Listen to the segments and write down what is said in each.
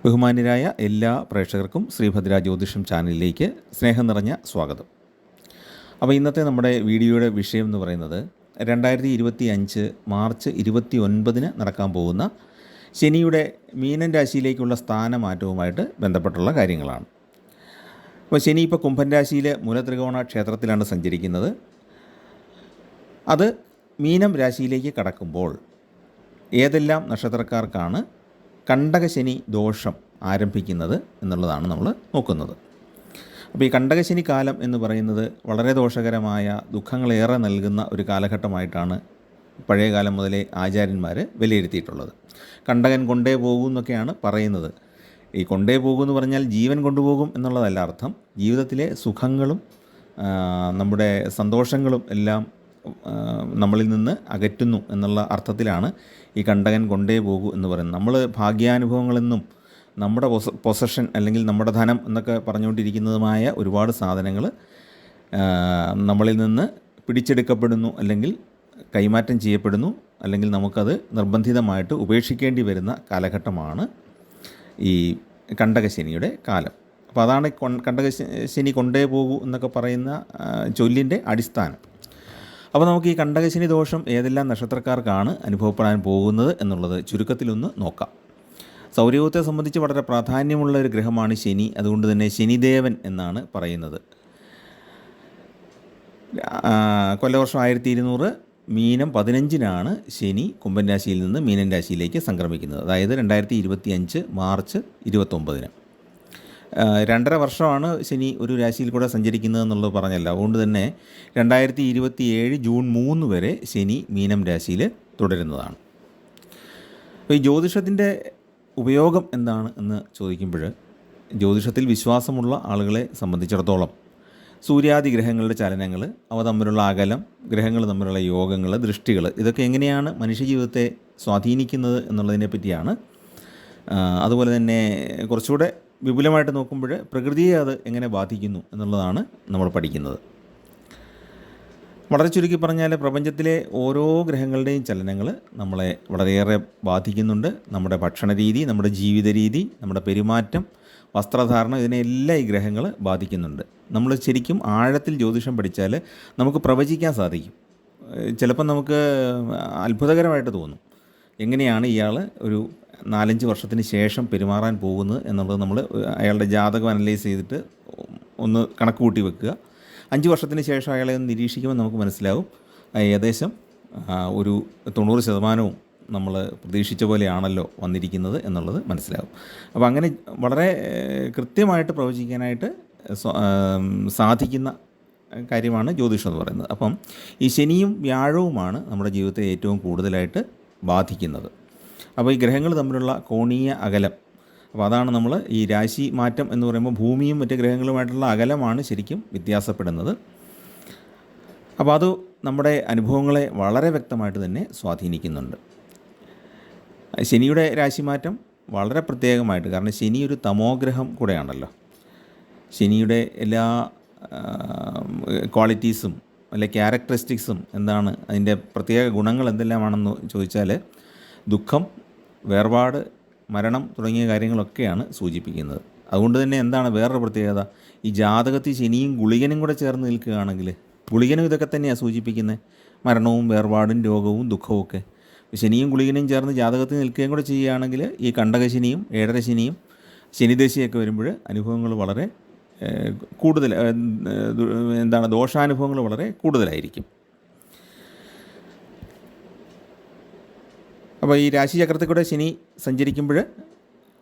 ബഹുമാന്യരായ എല്ലാ പ്രേക്ഷകർക്കും ശ്രീഭദ്ര ജ്യോതിഷം ചാനലിലേക്ക് സ്നേഹം നിറഞ്ഞ സ്വാഗതം. അപ്പോൾ ഇന്നത്തെ നമ്മുടെ വീഡിയോയുടെ വിഷയം എന്ന് പറയുന്നത് 2025 മാർച്ച് 29 നടക്കാൻ പോകുന്ന ശനിയുടെ മീനൻ രാശിയിലേക്കുള്ള സ്ഥാനമാറ്റവുമായിട്ട് ബന്ധപ്പെട്ടുള്ള കാര്യങ്ങളാണ്. അപ്പോൾ ശനി ഇപ്പോൾ കുംഭൻ രാശിയിലെ മൂലത്രികോണ ക്ഷേത്രത്തിലാണ് സഞ്ചരിക്കുന്നത്. അത് മീനം രാശിയിലേക്ക് കടക്കുമ്പോൾ ഏതെല്ലാം നക്ഷത്രക്കാർക്കാണ് കണ്ടകശനി ദോഷം ആരംഭിക്കുന്നത് എന്നുള്ളതാണ് നമ്മൾ നോക്കുന്നത്. അപ്പോൾ ഈ കണ്ടകശനി കാലം എന്ന് പറയുന്നത് വളരെ ദോഷകരമായ ദുഃഖങ്ങളേറെ നൽകുന്ന ഒരു കാലഘട്ടമായിട്ടാണ് പഴയ കാലം മുതലേ ആചാര്യന്മാർ വിലയിരുത്തിയിട്ടുള്ളത്. കണ്ടകൻ കൊണ്ടേ പോകും എന്നൊക്കെയാണ് പറയുന്നത്. ഈ കൊണ്ടേ പോകും എന്ന് പറഞ്ഞാൽ ജീവൻ കൊണ്ടുപോകും എന്നുള്ളതല്ല അർത്ഥം. ജീവിതത്തിലെ സുഖങ്ങളും നമ്മുടെ സന്തോഷങ്ങളും എല്ലാം നമ്മളിൽ നിന്ന് അകറ്റുന്നു എന്നുള്ള അർത്ഥത്തിലാണ് ഈ കണ്ടകൻ കൊണ്ടേ പോകൂ എന്ന് പറയുന്നത്. നമ്മൾ ഭാഗ്യാനുഭവങ്ങളെന്നും നമ്മുടെ പൊസഷൻ അല്ലെങ്കിൽ നമ്മുടെ ധനം എന്നൊക്കെ പറഞ്ഞുകൊണ്ടിരിക്കുന്നതുമായ ഒരുപാട് സാധനങ്ങൾ നമ്മളിൽ നിന്ന് പിടിച്ചെടുക്കപ്പെടുന്നു, അല്ലെങ്കിൽ കൈമാറ്റം ചെയ്യപ്പെടുന്നു, അല്ലെങ്കിൽ നമുക്കത് നിർബന്ധിതമായിട്ട് ഉപേക്ഷിക്കേണ്ടി വരുന്ന കാലഘട്ടമാണ് ഈ കണ്ടകശനിയുടെ കാലം. അപ്പോൾ അതാണ് കണ്ടകശനി കൊണ്ടേ പോകൂ എന്നൊക്കെ പറയുന്ന ചൊല്ലിൻ്റെ അടിസ്ഥാനം. അപ്പോൾ നമുക്ക് ഈ കണ്ടകശനി ദോഷം ഏതെല്ലാം നക്ഷത്രക്കാർക്കാണ് അനുഭവപ്പെടാൻ പോകുന്നത് എന്നുള്ളത് ചുരുക്കത്തിലൊന്ന് നോക്കാം. സൗരയൂഥത്തെ സംബന്ധിച്ച് വളരെ പ്രാധാന്യമുള്ള ഒരു ഗ്രഹമാണ് ശനി. അതുകൊണ്ട് തന്നെ ശനിദേവൻ എന്നാണ് പറയുന്നത്. കൊല്ലവർഷം 1200 മീനം 15 ശനി കുംഭൻ രാശിയിൽ നിന്ന് മീനൻ രാശിയിലേക്ക് സംക്രമിക്കുന്നത്. അതായത് 2025 മാർച്ച് 29. 2.5 വർഷമാണ് ശനി ഒരു രാശിയിൽ കൂടെ സഞ്ചരിക്കുന്നത് എന്നുള്ളത് പറഞ്ഞല്ലോ. അതുകൊണ്ട് തന്നെ 2027 ജൂൺ 3 വരെ ശനി മീനം രാശിയിൽ തുടരുന്നതാണ്. അപ്പോൾ ഈ ജ്യോതിഷത്തിൻ്റെ ഉപയോഗം എന്താണ് എന്ന് ചോദിക്കുമ്പോൾ, ജ്യോതിഷത്തിൽ വിശ്വാസമുള്ള ആളുകളെ സംബന്ധിച്ചിടത്തോളം സൂര്യാദി ഗ്രഹങ്ങളുടെ ചലനങ്ങൾ, അവ തമ്മിലുള്ള അകലം, ഗ്രഹങ്ങൾ തമ്മിലുള്ള യോഗങ്ങൾ, ദൃഷ്ടികൾ, ഇതൊക്കെ എങ്ങനെയാണ് മനുഷ്യജീവിതത്തെ സ്വാധീനിക്കുന്നത് എന്നുള്ളതിനെ പറ്റിയാണ്. അതുപോലെ തന്നെ കുറച്ചുകൂടെ വിപുലമായിട്ട് നോക്കുമ്പോൾ പ്രകൃതിയെ അത് എങ്ങനെ ബാധിക്കുന്നു എന്നുള്ളതാണ് നമ്മൾ പഠിക്കുന്നത്. വളരെ ചുരുക്കി പറഞ്ഞാൽ പ്രപഞ്ചത്തിലെ ഓരോ ഗ്രഹങ്ങളുടെയും ചലനങ്ങൾ നമ്മളെ വളരെയേറെ ബാധിക്കുന്നുണ്ട്. നമ്മുടെ ഭക്ഷണ രീതി, നമ്മുടെ ജീവിത രീതി, നമ്മുടെ പെരുമാറ്റം, വസ്ത്രധാരണം, ഇതിനെല്ലാം ഈ ഗ്രഹങ്ങൾ ബാധിക്കുന്നുണ്ട്. നമ്മൾ ശരിക്കും ആഴത്തിൽ ജ്യോതിഷം പഠിച്ചാൽ നമുക്ക് പ്രവചിക്കാൻ സാധിക്കും. ചിലപ്പോൾ നമുക്ക് അത്ഭുതകരമായിട്ട് തോന്നും, എങ്ങനെയാണ് ഇയാൾ ഒരു 4-5 വർഷത്തിന് ശേഷം പെരുമാറാൻ പോകുന്നത് എന്നുള്ളത് നമ്മൾ അയാളുടെ ജാതകം അനലൈസ് ചെയ്തിട്ട് ഒന്ന് കണക്ക് കൂട്ടി വെക്കുക. 5 വർഷത്തിന് ശേഷം അയാളെ ഒന്ന് നിരീക്ഷിക്കുമ്പോൾ നമുക്ക് മനസ്സിലാവും ഏകദേശം ഒരു 90% നമ്മൾ പ്രതീക്ഷിച്ച പോലെയാണല്ലോ വന്നിരിക്കുന്നത് എന്നുള്ളത് മനസ്സിലാവും. അപ്പോൾ അങ്ങനെ വളരെ കൃത്യമായിട്ട് പ്രവചിക്കാനായിട്ട് സാധിക്കുന്ന കാര്യമാണ് ജ്യോതിഷം എന്ന് പറയുന്നത്. അപ്പം ഈ ശനിയും വ്യാഴവുമാണ് നമ്മുടെ ജീവിതത്തെ ഏറ്റവും കൂടുതലായിട്ട് ബാധിക്കുന്നത്. അപ്പോൾ ഈ ഗ്രഹങ്ങൾ തമ്മിലുള്ള കോണീയ അകലം, അപ്പോൾ അതാണ് നമ്മൾ ഈ രാശി മാറ്റം എന്ന് പറയുമ്പോൾ ഭൂമിയും മറ്റ് ഗ്രഹങ്ങളുമായിട്ടുള്ള അകലമാണ് ശരിക്കും വ്യത്യാസപ്പെടുന്നത്. അപ്പോൾ അത് നമ്മുടെ അനുഭവങ്ങളെ വളരെ വ്യക്തമായിട്ട് തന്നെ സ്വാധീനിക്കുന്നുണ്ട്. ശനിയുടെ രാശിമാറ്റം വളരെ പ്രത്യേകമായിട്ട്, കാരണം ശനി ഒരു തമോഗ്രഹം കൂടെയാണല്ലോ. ശനിയുടെ എല്ലാ ക്വാളിറ്റീസും അല്ലെ ക്യാരക്ടറിസ്റ്റിക്സും എന്താണ്, അതിൻ്റെ പ്രത്യേക ഗുണങ്ങൾ എന്തെല്ലാമാണെന്ന് ചോദിച്ചാൽ ദുഃഖം, വേർപാട്, മരണം തുടങ്ങിയ കാര്യങ്ങളൊക്കെയാണ് സൂചിപ്പിക്കുന്നത്. അതുകൊണ്ട് തന്നെ എന്താണ് വേറൊരു പ്രത്യേകത, ഈ ജാതകത്തിൽ ശനിയും ഗുളികനും കൂടെ ചേർന്ന് നിൽക്കുകയാണെങ്കിൽ, ഗുളികനും ഇതൊക്കെ തന്നെയാണ് സൂചിപ്പിക്കുന്നത്, മരണവും വേർപാടും രോഗവും ദുഃഖവും ഒക്കെ. ശനിയും ഗുളികനും ചേർന്ന് ജാതകത്തിൽ നിൽക്കുകയും കൂടെ ചെയ്യുകയാണെങ്കിൽ ഈ കണ്ടകശനിയും 7.5 ശനിയും ശനിദശയൊക്കെ വരുമ്പോൾ അനുഭവങ്ങൾ വളരെ കൂടുതൽ ദോഷാനുഭവങ്ങൾ വളരെ കൂടുതലായിരിക്കും. അപ്പോൾ ഈ രാശിചക്രത്തിൽ കൂടെ ശനി സഞ്ചരിക്കുമ്പോൾ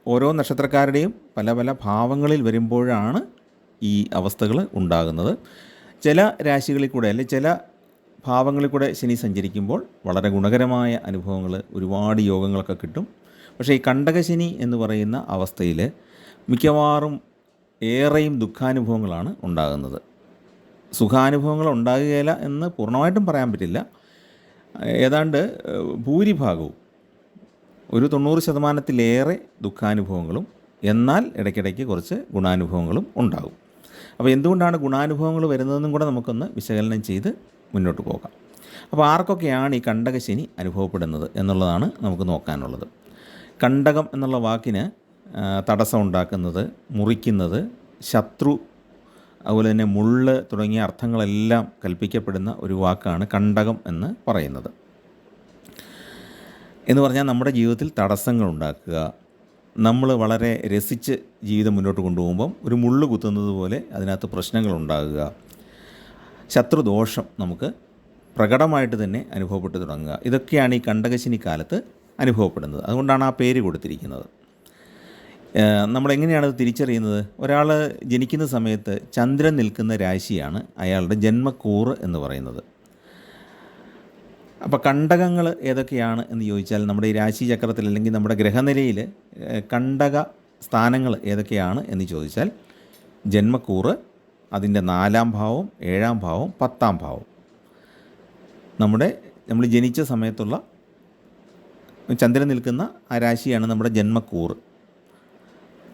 ഓരോ നക്ഷത്രക്കാരുടെയും പല പല ഭാവങ്ങളിൽ വരുമ്പോഴാണ് ഈ അവസ്ഥകൾ ഉണ്ടാകുന്നത്. ചില രാശികളിൽ കൂടെ അല്ലെങ്കിൽ ചില ഭാവങ്ങളിൽ കൂടെ ശനി സഞ്ചരിക്കുമ്പോൾ വളരെ ഗുണകരമായ അനുഭവങ്ങൾ, ഒരുപാട് യോഗങ്ങളൊക്കെ കിട്ടും. പക്ഷേ ഈ കണ്ടകശനി എന്ന് പറയുന്ന അവസ്ഥയിൽ മിക്കവാറും ഏറെയും ദുഃഖാനുഭവങ്ങളാണ് ഉണ്ടാകുന്നത്. സുഖാനുഭവങ്ങൾ ഉണ്ടാകുകയില്ല എന്ന് പൂർണ്ണമായിട്ടും പറയാൻ പറ്റില്ല. ഏതാണ്ട് ഭൂരിഭാഗവും ഒരു 90%-ലേറെ ദുഃഖാനുഭവങ്ങളും, എന്നാൽ ഇടയ്ക്കിടയ്ക്ക് കുറച്ച് ഗുണാനുഭവങ്ങളും ഉണ്ടാകും. അപ്പോൾ എന്തുകൊണ്ടാണ് ഗുണാനുഭവങ്ങൾ വരുന്നതെന്നും കൂടെ നമുക്കൊന്ന് വിശകലനം ചെയ്ത് മുന്നോട്ട് പോകാം. അപ്പോൾ ആർക്കൊക്കെയാണ് ഈ കണ്ടകശനി അനുഭവപ്പെടുന്നത് എന്നുള്ളതാണ് നമുക്ക് നോക്കാനുള്ളത്. കണ്ടകം എന്നുള്ള വാക്കിന് തടസ്സം ഉണ്ടാക്കുന്നത്, മുറിക്കുന്നത്, ശത്രു, അതുപോലെ തന്നെ മുള്ള് തുടങ്ങിയ അർത്ഥങ്ങളെല്ലാം കൽപ്പിക്കപ്പെടുന്ന ഒരു വാക്കാണ് കണ്ടകം എന്ന് പറയുന്നത്. എന്ന് പറഞ്ഞാൽ നമ്മുടെ ജീവിതത്തിൽ തടസ്സങ്ങൾ ഉണ്ടാക്കുക, നമ്മൾ വളരെ രസിച്ച് ജീവിതം മുന്നോട്ട് കൊണ്ടുപോകുമ്പം ഒരു മുള്ള് കുത്തുന്നത് പോലെ അതിനകത്ത് പ്രശ്നങ്ങൾ ഉണ്ടാകുക, ശത്രുദോഷം നമുക്ക് പ്രകടമായിട്ട് തന്നെ അനുഭവപ്പെട്ടു തുടങ്ങുക. ഇതൊക്കെയാണ് ഈ കണ്ടകശനി കാലത്ത് അനുഭവപ്പെടുന്നത്. അതുകൊണ്ടാണ് ആ പേര് കൊടുത്തിരിക്കുന്നത്. നമ്മളെങ്ങനെയാണത് തിരിച്ചറിയുന്നത്? ഒരാൾ ജനിക്കുന്ന സമയത്ത് ചന്ദ്രൻ നിൽക്കുന്ന രാശിയാണ് അയാളുടെ ജന്മക്കൂറ് എന്ന് പറയുന്നത്. അപ്പോൾ കണ്ടകങ്ങൾ ഏതൊക്കെയാണ് എന്ന് ചോദിച്ചാൽ, നമ്മുടെ ഈ രാശിചക്രത്തിൽ അല്ലെങ്കിൽ നമ്മുടെ ഗ്രഹനിലയിൽ കണ്ടക സ്ഥാനങ്ങൾ ഏതൊക്കെയാണ് എന്ന് ചോദിച്ചാൽ, ജന്മക്കൂറ്, അതിൻ്റെ 4-ാം ഭാവം, 7-ാം ഭാവം, 10-ാം ഭാവം. നമ്മൾ ജനിച്ച സമയത്തുള്ള ചന്ദ്രൻ നിൽക്കുന്ന ആ രാശിയാണ് നമ്മുടെ ജന്മക്കൂറ്.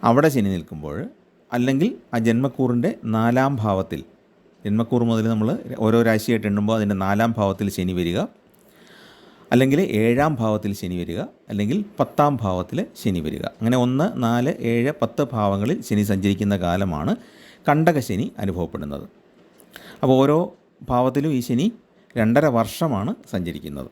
അവിടെ ശനി നിൽക്കുമ്പോൾ, അല്ലെങ്കിൽ ആ ജന്മക്കൂറിൻ്റെ 4-ാം ഭാവത്തിൽ, ജന്മക്കൂറ് മുതൽ നമ്മൾ ഓരോ രാശിയായിട്ട് എണ്ണുമ്പോൾ അതിൻ്റെ 4-ാം ഭാവത്തിൽ ശനി വരിക, അല്ലെങ്കിൽ 7-ാം ഭാവത്തിൽ ശനി വരിക, അല്ലെങ്കിൽ 10-ാം ഭാവത്തിൽ ശനി വരിക. അങ്ങനെ 1, 4, 7, 10 ഭാവങ്ങളിൽ ശനി സഞ്ചരിക്കുന്ന കാലമാണ് കണ്ടകശനി അനുഭവപ്പെടുന്നത്. അപ്പോൾ ഓരോ ഭാവത്തിലും ഈ ശനി 2.5 വർഷമാണ് സഞ്ചരിക്കുന്നത്.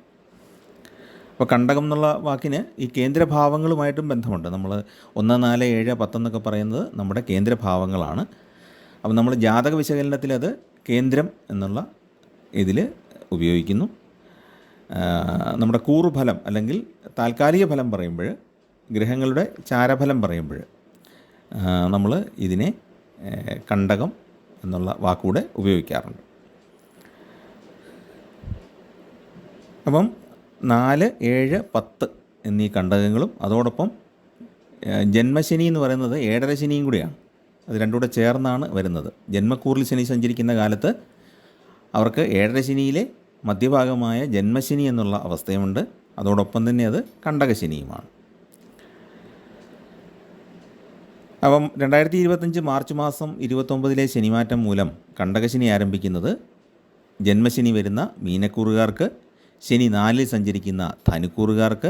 അപ്പോൾ കണ്ടകം എന്നുള്ള വാക്കിന് ഈ കേന്ദ്രഭാവങ്ങളുമായിട്ടും ബന്ധമുണ്ട്. നമ്മൾ 1, 4, 7, 10 എന്നൊക്കെ പറയുന്നത് നമ്മുടെ കേന്ദ്രഭാവങ്ങളാണ്. അപ്പോൾ നമ്മൾ ജാതക വിശകലനത്തിൽ അത് കേന്ദ്രം എന്നുള്ള ഇതിൽ ഉപയോഗിക്കുന്നു. നമ്മുടെ കൂറുഫലം അല്ലെങ്കിൽ താൽക്കാലിക ഫലം പറയുമ്പോൾ, ഗ്രഹങ്ങളുടെ ചാരഫലം പറയുമ്പോൾ നമ്മൾ ഇതിനെ കണ്ടകം എന്നുള്ള വാക്കുകൂടെ ഉപയോഗിക്കാറുണ്ട്. അപ്പം 4, 7, 10 എന്നീ കണ്ടകങ്ങളും അതോടൊപ്പം ജന്മശനി എന്ന് പറയുന്നത് 7.5 ശനിയും കൂടിയാണ്. അത് രണ്ടും കൂടെ ചേർന്നാണ് വരുന്നത്. ജന്മക്കൂറിൽ ശനി സഞ്ചരിക്കുന്ന കാലത്ത് അവർക്ക് 7.5 ശനിയിലെ മധ്യഭാഗമായ ജന്മശനി എന്നുള്ള അവസ്ഥയുമുണ്ട്. അതോടൊപ്പം തന്നെ അത് കണ്ടകശനിയുമാണ്. അപ്പം 2025 മാർച്ച് മാസം 29 ശനിമാറ്റം മൂലം കണ്ടകശനി ആരംഭിക്കുന്നത് ജന്മശനി വരുന്ന മീനക്കൂറുകാർക്ക്, ശനി 4-ൽ സഞ്ചരിക്കുന്ന ധനുക്കൂറുകാർക്ക്,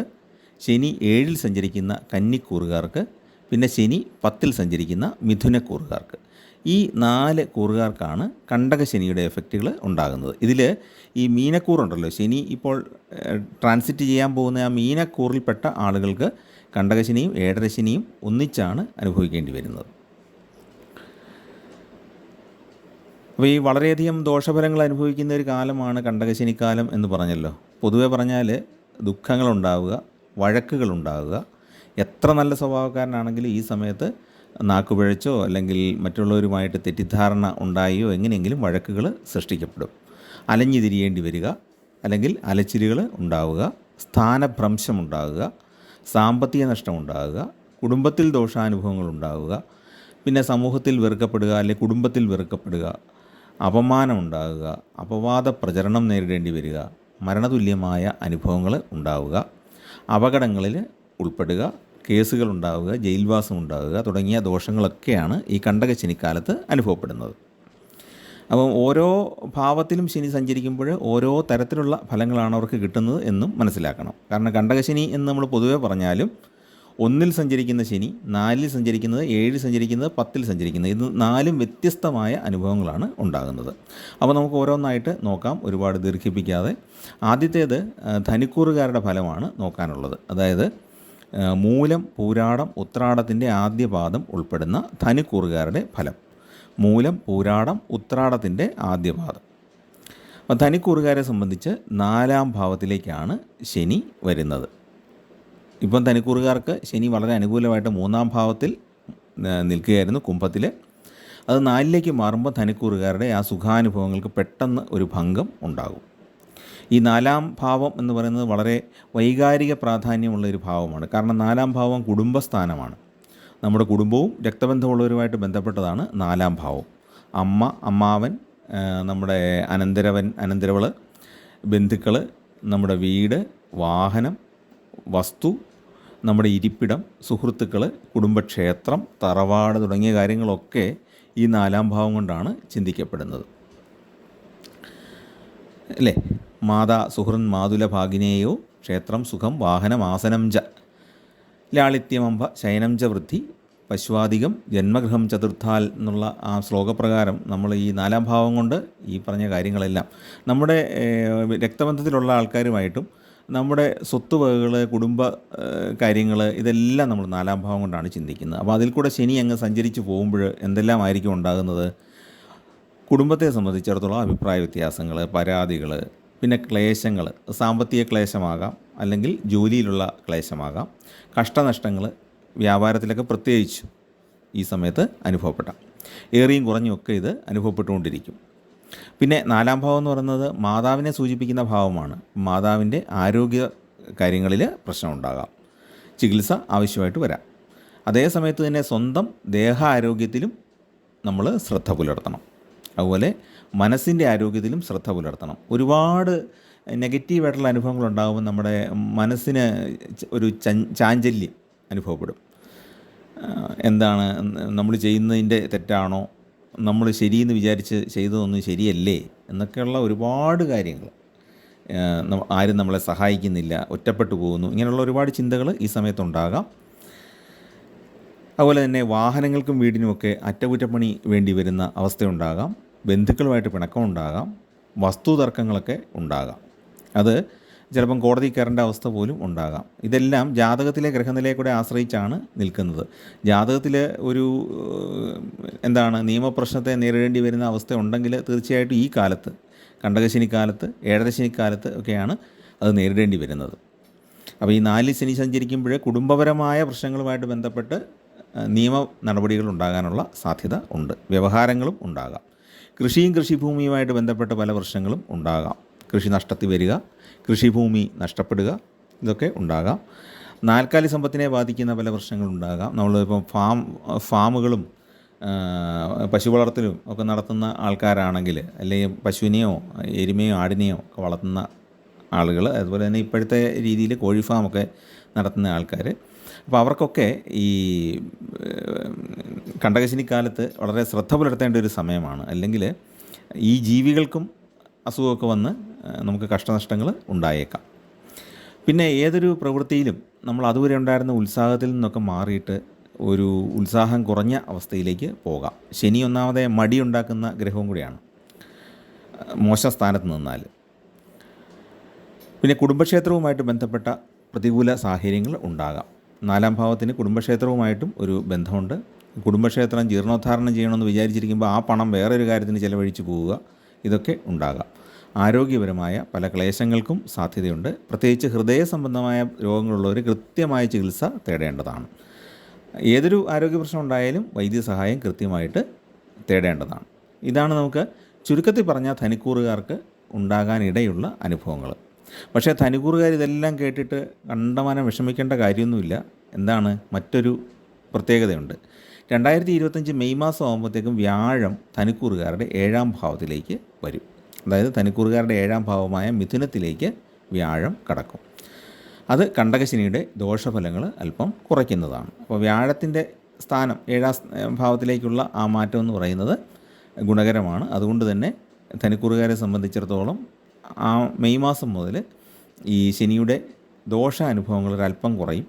ശനി 7-ൽ സഞ്ചരിക്കുന്ന കന്നിക്കൂറുകാർക്ക്, പിന്നെ ശനി 10-ൽ സഞ്ചരിക്കുന്ന മിഥുനക്കൂറുകാർക്ക്. ഈ 4 കൂറുകാർക്കാണ് കണ്ടകശനിയുടെ എഫക്റ്റുകൾ ഉണ്ടാകുന്നത്. ഇതിൽ ഈ മീനക്കൂറുണ്ടല്ലോ, ശനി ഇപ്പോൾ ട്രാൻസിറ്റ് ചെയ്യാൻ പോകുന്ന ആ മീനക്കൂറിൽപ്പെട്ട ആളുകൾക്ക് കണ്ടകശനിയും 7.5 ശനിയും ഒന്നിച്ചാണ് അനുഭവിക്കേണ്ടി വരുന്നത്. അപ്പോൾ ഈ വളരെയധികം ദോഷഫലങ്ങൾ അനുഭവിക്കുന്ന ഒരു കാലമാണ് കണ്ടകശനിക്കാലം എന്ന് പറഞ്ഞല്ലോ. പൊതുവെ പറഞ്ഞാൽ ദുഃഖങ്ങളുണ്ടാവുക, വഴക്കുകളുണ്ടാവുക. എത്ര നല്ല സ്വഭാവക്കാരനാണെങ്കിലും ഈ സമയത്ത് നാക്കുപിഴച്ചോ അല്ലെങ്കിൽ മറ്റുള്ളവരുമായിട്ട് തെറ്റിദ്ധാരണ ഉണ്ടായോ എങ്ങനെയെങ്കിലും വഴക്കുകൾ സൃഷ്ടിക്കപ്പെടും. അലഞ്ഞു തിരിയേണ്ടി വരിക, അല്ലെങ്കിൽ അലച്ചിലുകൾ ഉണ്ടാവുക, സ്ഥാനഭ്രംശം ഉണ്ടാവുക, സാമ്പത്തിക നഷ്ടം ഉണ്ടാവുക, കുടുംബത്തിൽ ദോഷാനുഭവങ്ങൾ ഉണ്ടാവുക, പിന്നെ സമൂഹത്തിൽ വെറുക്കപ്പെടുക അല്ലെങ്കിൽ കുടുംബത്തിൽ വെറുക്കപ്പെടുക, അപമാനം ഉണ്ടാകുക, അപവാദ പ്രചരണം നേരിടേണ്ടി വരിക, മരണതുല്യമായ അനുഭവങ്ങൾ ഉണ്ടാവുക, അപകടങ്ങളിൽ ഉൾപ്പെടുക, കേസുകൾ ഉണ്ടാവുക, ജയിൽവാസം ഉണ്ടാവുക തുടങ്ങിയ ദോഷങ്ങളൊക്കെയാണ് ഈ കണ്ടകശനിക്കാലത്ത് അനുഭവപ്പെടുന്നത്. അപ്പം ഓരോ ഭാവത്തിലും ശനി സഞ്ചരിക്കുമ്പോൾ ഓരോ തരത്തിലുള്ള ഫലങ്ങളാണ് അവർക്ക് കിട്ടുന്നത് എന്നും മനസ്സിലാക്കണം. കാരണം കണ്ടകശനി എന്ന് നമ്മൾ പൊതുവെ പറഞ്ഞാലും 1-ൽ സഞ്ചരിക്കുന്ന ശനി, 4-ൽ സഞ്ചരിക്കുന്നത്, 7-ൽ സഞ്ചരിക്കുന്നത്, 10-ൽ സഞ്ചരിക്കുന്നത്, ഇത് 4ഉം വ്യത്യസ്തമായ അനുഭവങ്ങളാണ് ഉണ്ടാകുന്നത്. അപ്പോൾ നമുക്ക് ഓരോന്നായിട്ട് നോക്കാം, ഒരുപാട് ദീർഘിപ്പിക്കാതെ. ആദ്യത്തേത് ധനുക്കൂറുകാരുടെ ഫലമാണ് നോക്കാനുള്ളത്. അതായത് മൂലം, പൂരാടം, ഉത്രാടത്തിൻ്റെ ആദ്യ പാദം ഉൾപ്പെടുന്ന ധനുക്കൂറുകാരുടെ ഫലം. മൂലം, പൂരാടം, ഉത്രാടത്തിൻ്റെ ആദ്യ പാദം. അപ്പോൾ ധനുക്കൂറുകാരെ സംബന്ധിച്ച് 4-ാം ഭാവത്തിലേക്കാണ് ശനി വരുന്നത്. ഇപ്പം ധനുക്കൂറുകാർക്ക് ശനി വളരെ അനുകൂലമായിട്ട് 3-ാം ഭാവത്തിൽ നിൽക്കുകയായിരുന്നു, കുംഭത്തിൽ. അത് 4-ലേക്ക് മാറുമ്പോൾ ധനുക്കൂറുകാരുടെ ആ സുഖാനുഭവങ്ങൾക്ക് പെട്ടെന്ന് ഒരു ഭംഗം ഉണ്ടാകും. ഈ 4-ാം ഭാവം എന്ന് പറയുന്നത് വളരെ വൈകാരിക പ്രാധാന്യമുള്ള ഒരു ഭാവമാണ്. കാരണം 4-ാം ഭാവം കുടുംബസ്ഥാനമാണ്. നമ്മുടെ കുടുംബവും രക്തബന്ധമുള്ളവരുമായിട്ട് ബന്ധപ്പെട്ടതാണ് 4-ാം ഭാവം. അമ്മ, അമ്മാവൻ, നമ്മുടെ അനന്തരവൻ, അനന്തരവൾ, ബന്ധുക്കൾ, നമ്മുടെ വീട്, വാഹനം, വസ്തു, നമ്മുടെ ഇരിപ്പിടം, സുഹൃത്തുക്കൾ, കുടുംബക്ഷേത്രം, തറവാട് തുടങ്ങിയ കാര്യങ്ങളൊക്കെ ഈ 4-ാം ഭാവം കൊണ്ടാണ് ചിന്തിക്കപ്പെടുന്നത്, അല്ലേ? മാതാ സുഹൃൻ മാതുല ഭാഗിനേയോ ക്ഷേത്രം സുഖം വാഹനം ആസനം ച. ലാളിത്യമംബ ശയനം ച വൃദ്ധി പശ്വാദികം ജന്മഗൃഹം ചതുർത്ഥാൽ എന്നുള്ള ആ ശ്ലോകപ്രകാരം നമ്മൾ ഈ 4-ാം ഭാവം കൊണ്ട് ഈ പറഞ്ഞ കാര്യങ്ങളെല്ലാം നമ്മുടെ രക്തബന്ധത്തിലുള്ള ആൾക്കാരുമായിട്ടും നമ്മുടെ സ്വത്തുവകകൾ, കുടുംബ കാര്യങ്ങൾ, ഇതെല്ലാം നമ്മൾ 4-ാം ഭാവം കൊണ്ടാണ് ചിന്തിക്കുന്നത്. അപ്പോൾ അതിൽ കൂടെ ശനി അങ്ങ് സഞ്ചരിച്ച് പോകുമ്പോൾ എന്തെല്ലാം ആയിരിക്കും ഉണ്ടാകുന്നത്? കുടുംബത്തെ സംബന്ധിച്ചിടത്തോളം അഭിപ്രായ വ്യത്യാസങ്ങൾ, പരാതികൾ, പിന്നെ ക്ലേശങ്ങൾ, സാമ്പത്തിക ക്ലേശമാകാം, അല്ലെങ്കിൽ ജോലിയിലുള്ള ക്ലേശമാകാം, കഷ്ടനഷ്ടങ്ങൾ വ്യാപാരത്തിലൊക്കെ പ്രത്യേകിച്ചും ഈ സമയത്ത് അനുഭവപ്പെടാം. ഏറിയും കുറഞ്ഞുമൊക്കെ ഇത് അനുഭവപ്പെട്ടുകൊണ്ടിരിക്കും. പിന്നെ 4-ാം ഭാവം എന്ന് പറയുന്നത് മാതാവിനെ സൂചിപ്പിക്കുന്ന ഭാവമാണ്. മാതാവിൻ്റെ ആരോഗ്യ കാര്യങ്ങളിൽ പ്രശ്നമുണ്ടാകാം, ചികിത്സ ആവശ്യമായിട്ട് വരാം. അതേ സമയത്ത് തന്നെ സ്വന്തം ദേഹാരോഗ്യത്തിലും നമ്മൾ ശ്രദ്ധ പുലർത്തണം. അതുപോലെ മനസ്സിൻ്റെ ആരോഗ്യത്തിലും ശ്രദ്ധ പുലർത്തണം. ഒരുപാട് നെഗറ്റീവായിട്ടുള്ള അനുഭവങ്ങളുണ്ടാകുമ്പോൾ നമ്മുടെ മനസ്സിന് ഒരു ചാഞ്ചല്യം അനുഭവപ്പെടും. എന്താണ് നമ്മൾ ചെയ്യുന്നതിൻ്റെ തെറ്റാണോ, നമ്മൾ ശരിയെന്ന് വിചാരിച്ച് ചെയ്തതൊന്നും ശരിയല്ലേ എന്നൊക്കെയുള്ള ഒരുപാട് കാര്യങ്ങൾ, ആരും നമ്മളെ സഹായിക്കുന്നില്ല, ഒറ്റപ്പെട്ടു പോകുന്നു, ഇങ്ങനെയുള്ള ഒരുപാട് ചിന്തകൾ ഈ സമയത്തുണ്ടാകാം. അതുപോലെ തന്നെ വാഹനങ്ങൾക്കും വീടിനുമൊക്കെ അറ്റകുറ്റപ്പണി വേണ്ടി വരുന്ന അവസ്ഥയുണ്ടാകാം. ബന്ധുക്കളുമായിട്ട് പിണക്കമുണ്ടാകാം. വസ്തു തർക്കങ്ങളൊക്കെ ഉണ്ടാകാം. അത് ചിലപ്പം കോടതി കയറേണ്ട അവസ്ഥ പോലും ഉണ്ടാകാം. ഇതെല്ലാം ജാതകത്തിലെ ഗ്രഹനിലയെ കൂടെ ആശ്രയിച്ചാണ് നിൽക്കുന്നത്. ജാതകത്തിൽ ഒരു നിയമപ്രശ്നത്തെ നേരിടേണ്ടി വരുന്ന അവസ്ഥ ഉണ്ടെങ്കിൽ തീർച്ചയായിട്ടും ഈ കാലത്ത്, കണ്ടകശനിക്കാലത്ത്, ഏഴരശനിക്കാലത്ത് ഒക്കെയാണ് അത് നേരിടേണ്ടി വരുന്നത്. അപ്പോൾ ഈ 4 ശനി സഞ്ചരിക്കുമ്പോൾ കുടുംബപരമായ പ്രശ്നങ്ങളുമായിട്ട് ബന്ധപ്പെട്ട് നിയമ നടപടികൾ ഉണ്ടാകാനുള്ള സാധ്യത ഉണ്ട്. വ്യവഹാരങ്ങളും ഉണ്ടാകാം. കൃഷിയും കൃഷിഭൂമിയുമായിട്ട് ബന്ധപ്പെട്ട പല പ്രശ്നങ്ങളും ഉണ്ടാകാം. കൃഷി നഷ്ടത്തിൽ വരിക, കൃഷിഭൂമി നഷ്ടപ്പെടുക, ഇതൊക്കെ ഉണ്ടാകാം. നാൽക്കാലി സമ്പത്തിനെ ബാധിക്കുന്ന പല പ്രശ്നങ്ങളുണ്ടാകാം. നമ്മളിപ്പം ഫാമുകളും പശു വളർത്തലും ഒക്കെ നടത്തുന്ന ആൾക്കാരാണെങ്കിൽ, അല്ലെങ്കിൽ പശുവിനെയോ എരുമയോ ആടിനെയോ ഒക്കെ വളർത്തുന്ന ആളുകൾ, അതുപോലെ തന്നെ ഇപ്പോഴത്തെ രീതിയിൽ കോഴി ഫാമൊക്കെ നടത്തുന്ന ആൾക്കാർ, അപ്പോൾ അവർക്കൊക്കെ ഈ കണ്ടകശനിക്കാലത്ത് വളരെ ശ്രദ്ധ പുലർത്തേണ്ട ഒരു സമയമാണ്. അല്ലെങ്കിൽ ഈ ജീവികൾക്കും അസുഖമൊക്കെ വന്ന് നമുക്ക് കഷ്ടനഷ്ടങ്ങൾ ഉണ്ടായേക്കാം. പിന്നെ ഏതൊരു പ്രവൃത്തിയിലും നമ്മൾ അതുവരെ ഉണ്ടായിരുന്ന ഉത്സാഹത്തിൽ നിന്നൊക്കെ മാറിയിട്ട് ഒരു ഉത്സാഹം കുറഞ്ഞ അവസ്ഥയിലേക്ക് പോകാം. ശനി ഒന്നാമതെ മടി ഉണ്ടാക്കുന്ന ഗ്രഹവും കൂടിയാണ്, മോശം സ്ഥാനത്ത് നിന്നാൽ. പിന്നെ കുടുംബക്ഷേത്രവുമായിട്ട് ബന്ധപ്പെട്ട പ്രതികൂല സാഹചര്യങ്ങൾ ഉണ്ടാകാം. 4-ാം ഭാവത്തിന് കുടുംബക്ഷേത്രവുമായിട്ടും ഒരു ബന്ധമുണ്ട്. കുടുംബക്ഷേത്രം ജീർണോദ്ധാരണം ചെയ്യണമെന്ന് വിചാരിച്ചിരിക്കുമ്പോൾ ആ പണം വേറൊരു കാര്യത്തിന് ചിലവഴിച്ച് പോവുക, ഇതൊക്കെ ഉണ്ടാകാം. ആരോഗ്യപരമായ പല ക്ലേശങ്ങൾക്കും സാധ്യതയുണ്ട്. പ്രത്യേകിച്ച് ഹൃദയ സംബന്ധമായ രോഗങ്ങളുള്ളവർ കൃത്യമായ ചികിത്സ തേടേണ്ടതാണ്. ഏതൊരു ആരോഗ്യ പ്രശ്നം ഉണ്ടായാലും വൈദ്യസഹായം കൃത്യമായിട്ട് തേടേണ്ടതാണ്. ഇതാണ് നമുക്ക് ചുരുക്കത്തിൽ പറഞ്ഞാൽ ധനുക്കൂറുകാർക്ക് ഉണ്ടാകാനിടയുള്ള അനുഭവങ്ങൾ. പക്ഷേ ധനുക്കൂറുകാർ ഇതെല്ലാം കേട്ടിട്ട് കണ്ടമാനം വിഷമിക്കേണ്ട കാര്യമൊന്നുമില്ല. മറ്റൊരു പ്രത്യേകതയുണ്ട്. 2025 മെയ് മാസം ആകുമ്പോഴത്തേക്കും വ്യാഴം ധനുക്കൂറുകാരുടെ 7-ാം ഭാവത്തിലേക്ക് വരും. അതായത് ധനുക്കൂറുകാരുടെ 7-ാം ഭാവമായ മിഥുനത്തിലേക്ക് വ്യാഴം കടക്കും. അത് കണ്ടകശനിയുടെ ദോഷഫലങ്ങൾ അല്പം കുറയ്ക്കുന്നതാണ്. അപ്പോൾ വ്യാഴത്തിൻ്റെ സ്ഥാനം 7-ാം ഭാവത്തിലേക്കുള്ള ആ മാറ്റം എന്ന് പറയുന്നത് ഗുണകരമാണ്. അതുകൊണ്ട് തന്നെ ധനുക്കൂറുകാരെ സംബന്ധിച്ചിടത്തോളം ആ മെയ് മാസം മുതൽ ഈ ശനിയുടെ ദോഷ അനുഭവങ്ങൾ ഒരല്പം കുറയും.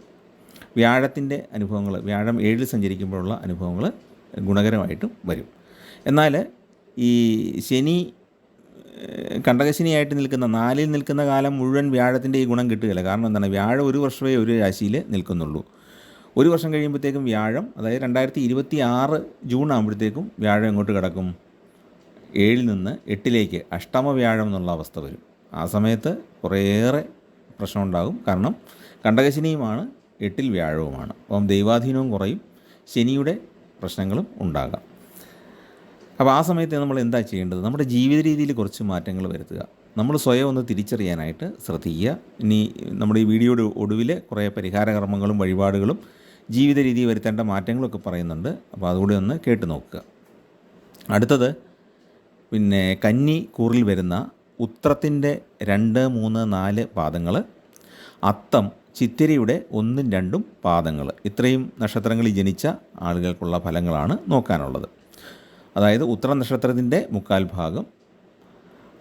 വ്യാഴത്തിൻ്റെ അനുഭവങ്ങൾ, വ്യാഴം 7-ൽ സഞ്ചരിക്കുമ്പോഴുള്ള അനുഭവങ്ങൾ ഗുണകരമായിട്ടും വരും. എന്നാൽ ഈ ശനി കണ്ടകശനിയായിട്ട് നിൽക്കുന്ന 4-ൽ നിൽക്കുന്ന കാലം മുഴുവൻ വ്യാഴത്തിൻ്റെ ഈ ഗുണം കിട്ടുകയില്ല. കാരണം വ്യാഴം ഒരു വർഷമേ ഒരു രാശിയിൽ നിൽക്കുന്നുള്ളൂ. ഒരു വർഷം കഴിയുമ്പോഴത്തേക്കും വ്യാഴം, അതായത് 2026 ജൂൺ ആകുമ്പോഴത്തേക്കും വ്യാഴം എങ്ങോട്ട് കിടക്കും? 7-ൽ നിന്ന് 8-ലേക്ക് അഷ്ടമ വ്യാഴം എന്നുള്ള അവസ്ഥ വരും. ആ സമയത്ത് കുറേയേറെ പ്രശ്നമുണ്ടാകും. കാരണം കണ്ടകശനിയുമാണ്, 8-ൽ വ്യാഴവുമാണ്. അപ്പം ദൈവാധീനവും കുറയും, ശനിയുടെ പ്രശ്നങ്ങളും ഉണ്ടാകാം. അപ്പോൾ ആ സമയത്ത് നമ്മൾ എന്താ ചെയ്യേണ്ടത്? നമ്മുടെ ജീവിത രീതിയിൽ കുറച്ച് മാറ്റങ്ങൾ വരുത്തുക. നമ്മൾ സ്വയം ഒന്ന് തിരിച്ചറിയാനായിട്ട് ശ്രദ്ധിക്കുക. ഇനി നമ്മുടെ ഈ വീഡിയോയുടെ ഒടുവിൽ കുറേ പരിഹാര കർമ്മങ്ങളും വഴിപാടുകളും ജീവിത രീതിയിൽ വരുത്തേണ്ട മാറ്റങ്ങളൊക്കെ പറയുന്നുണ്ട്. അപ്പോൾ അതുകൂടി ഒന്ന് കേട്ട് നോക്കുക. അടുത്തത് പിന്നെ കന്നി കൂറിൽ വരുന്ന ഉത്രത്തിൻ്റെ 2, 3, 4 പാദങ്ങൾ, അത്തം ചിത്തിരയുടെ 1, 2 പാദങ്ങൾ, ഇത്രയും നക്ഷത്രങ്ങളിൽ ജനിച്ച ആളുകൾക്കുള്ള ഫലങ്ങളാണ് നോക്കാനുള്ളത്. അതായത് ഉത്തര നക്ഷത്രത്തിൻ്റെ 1/4 ഭാഗം,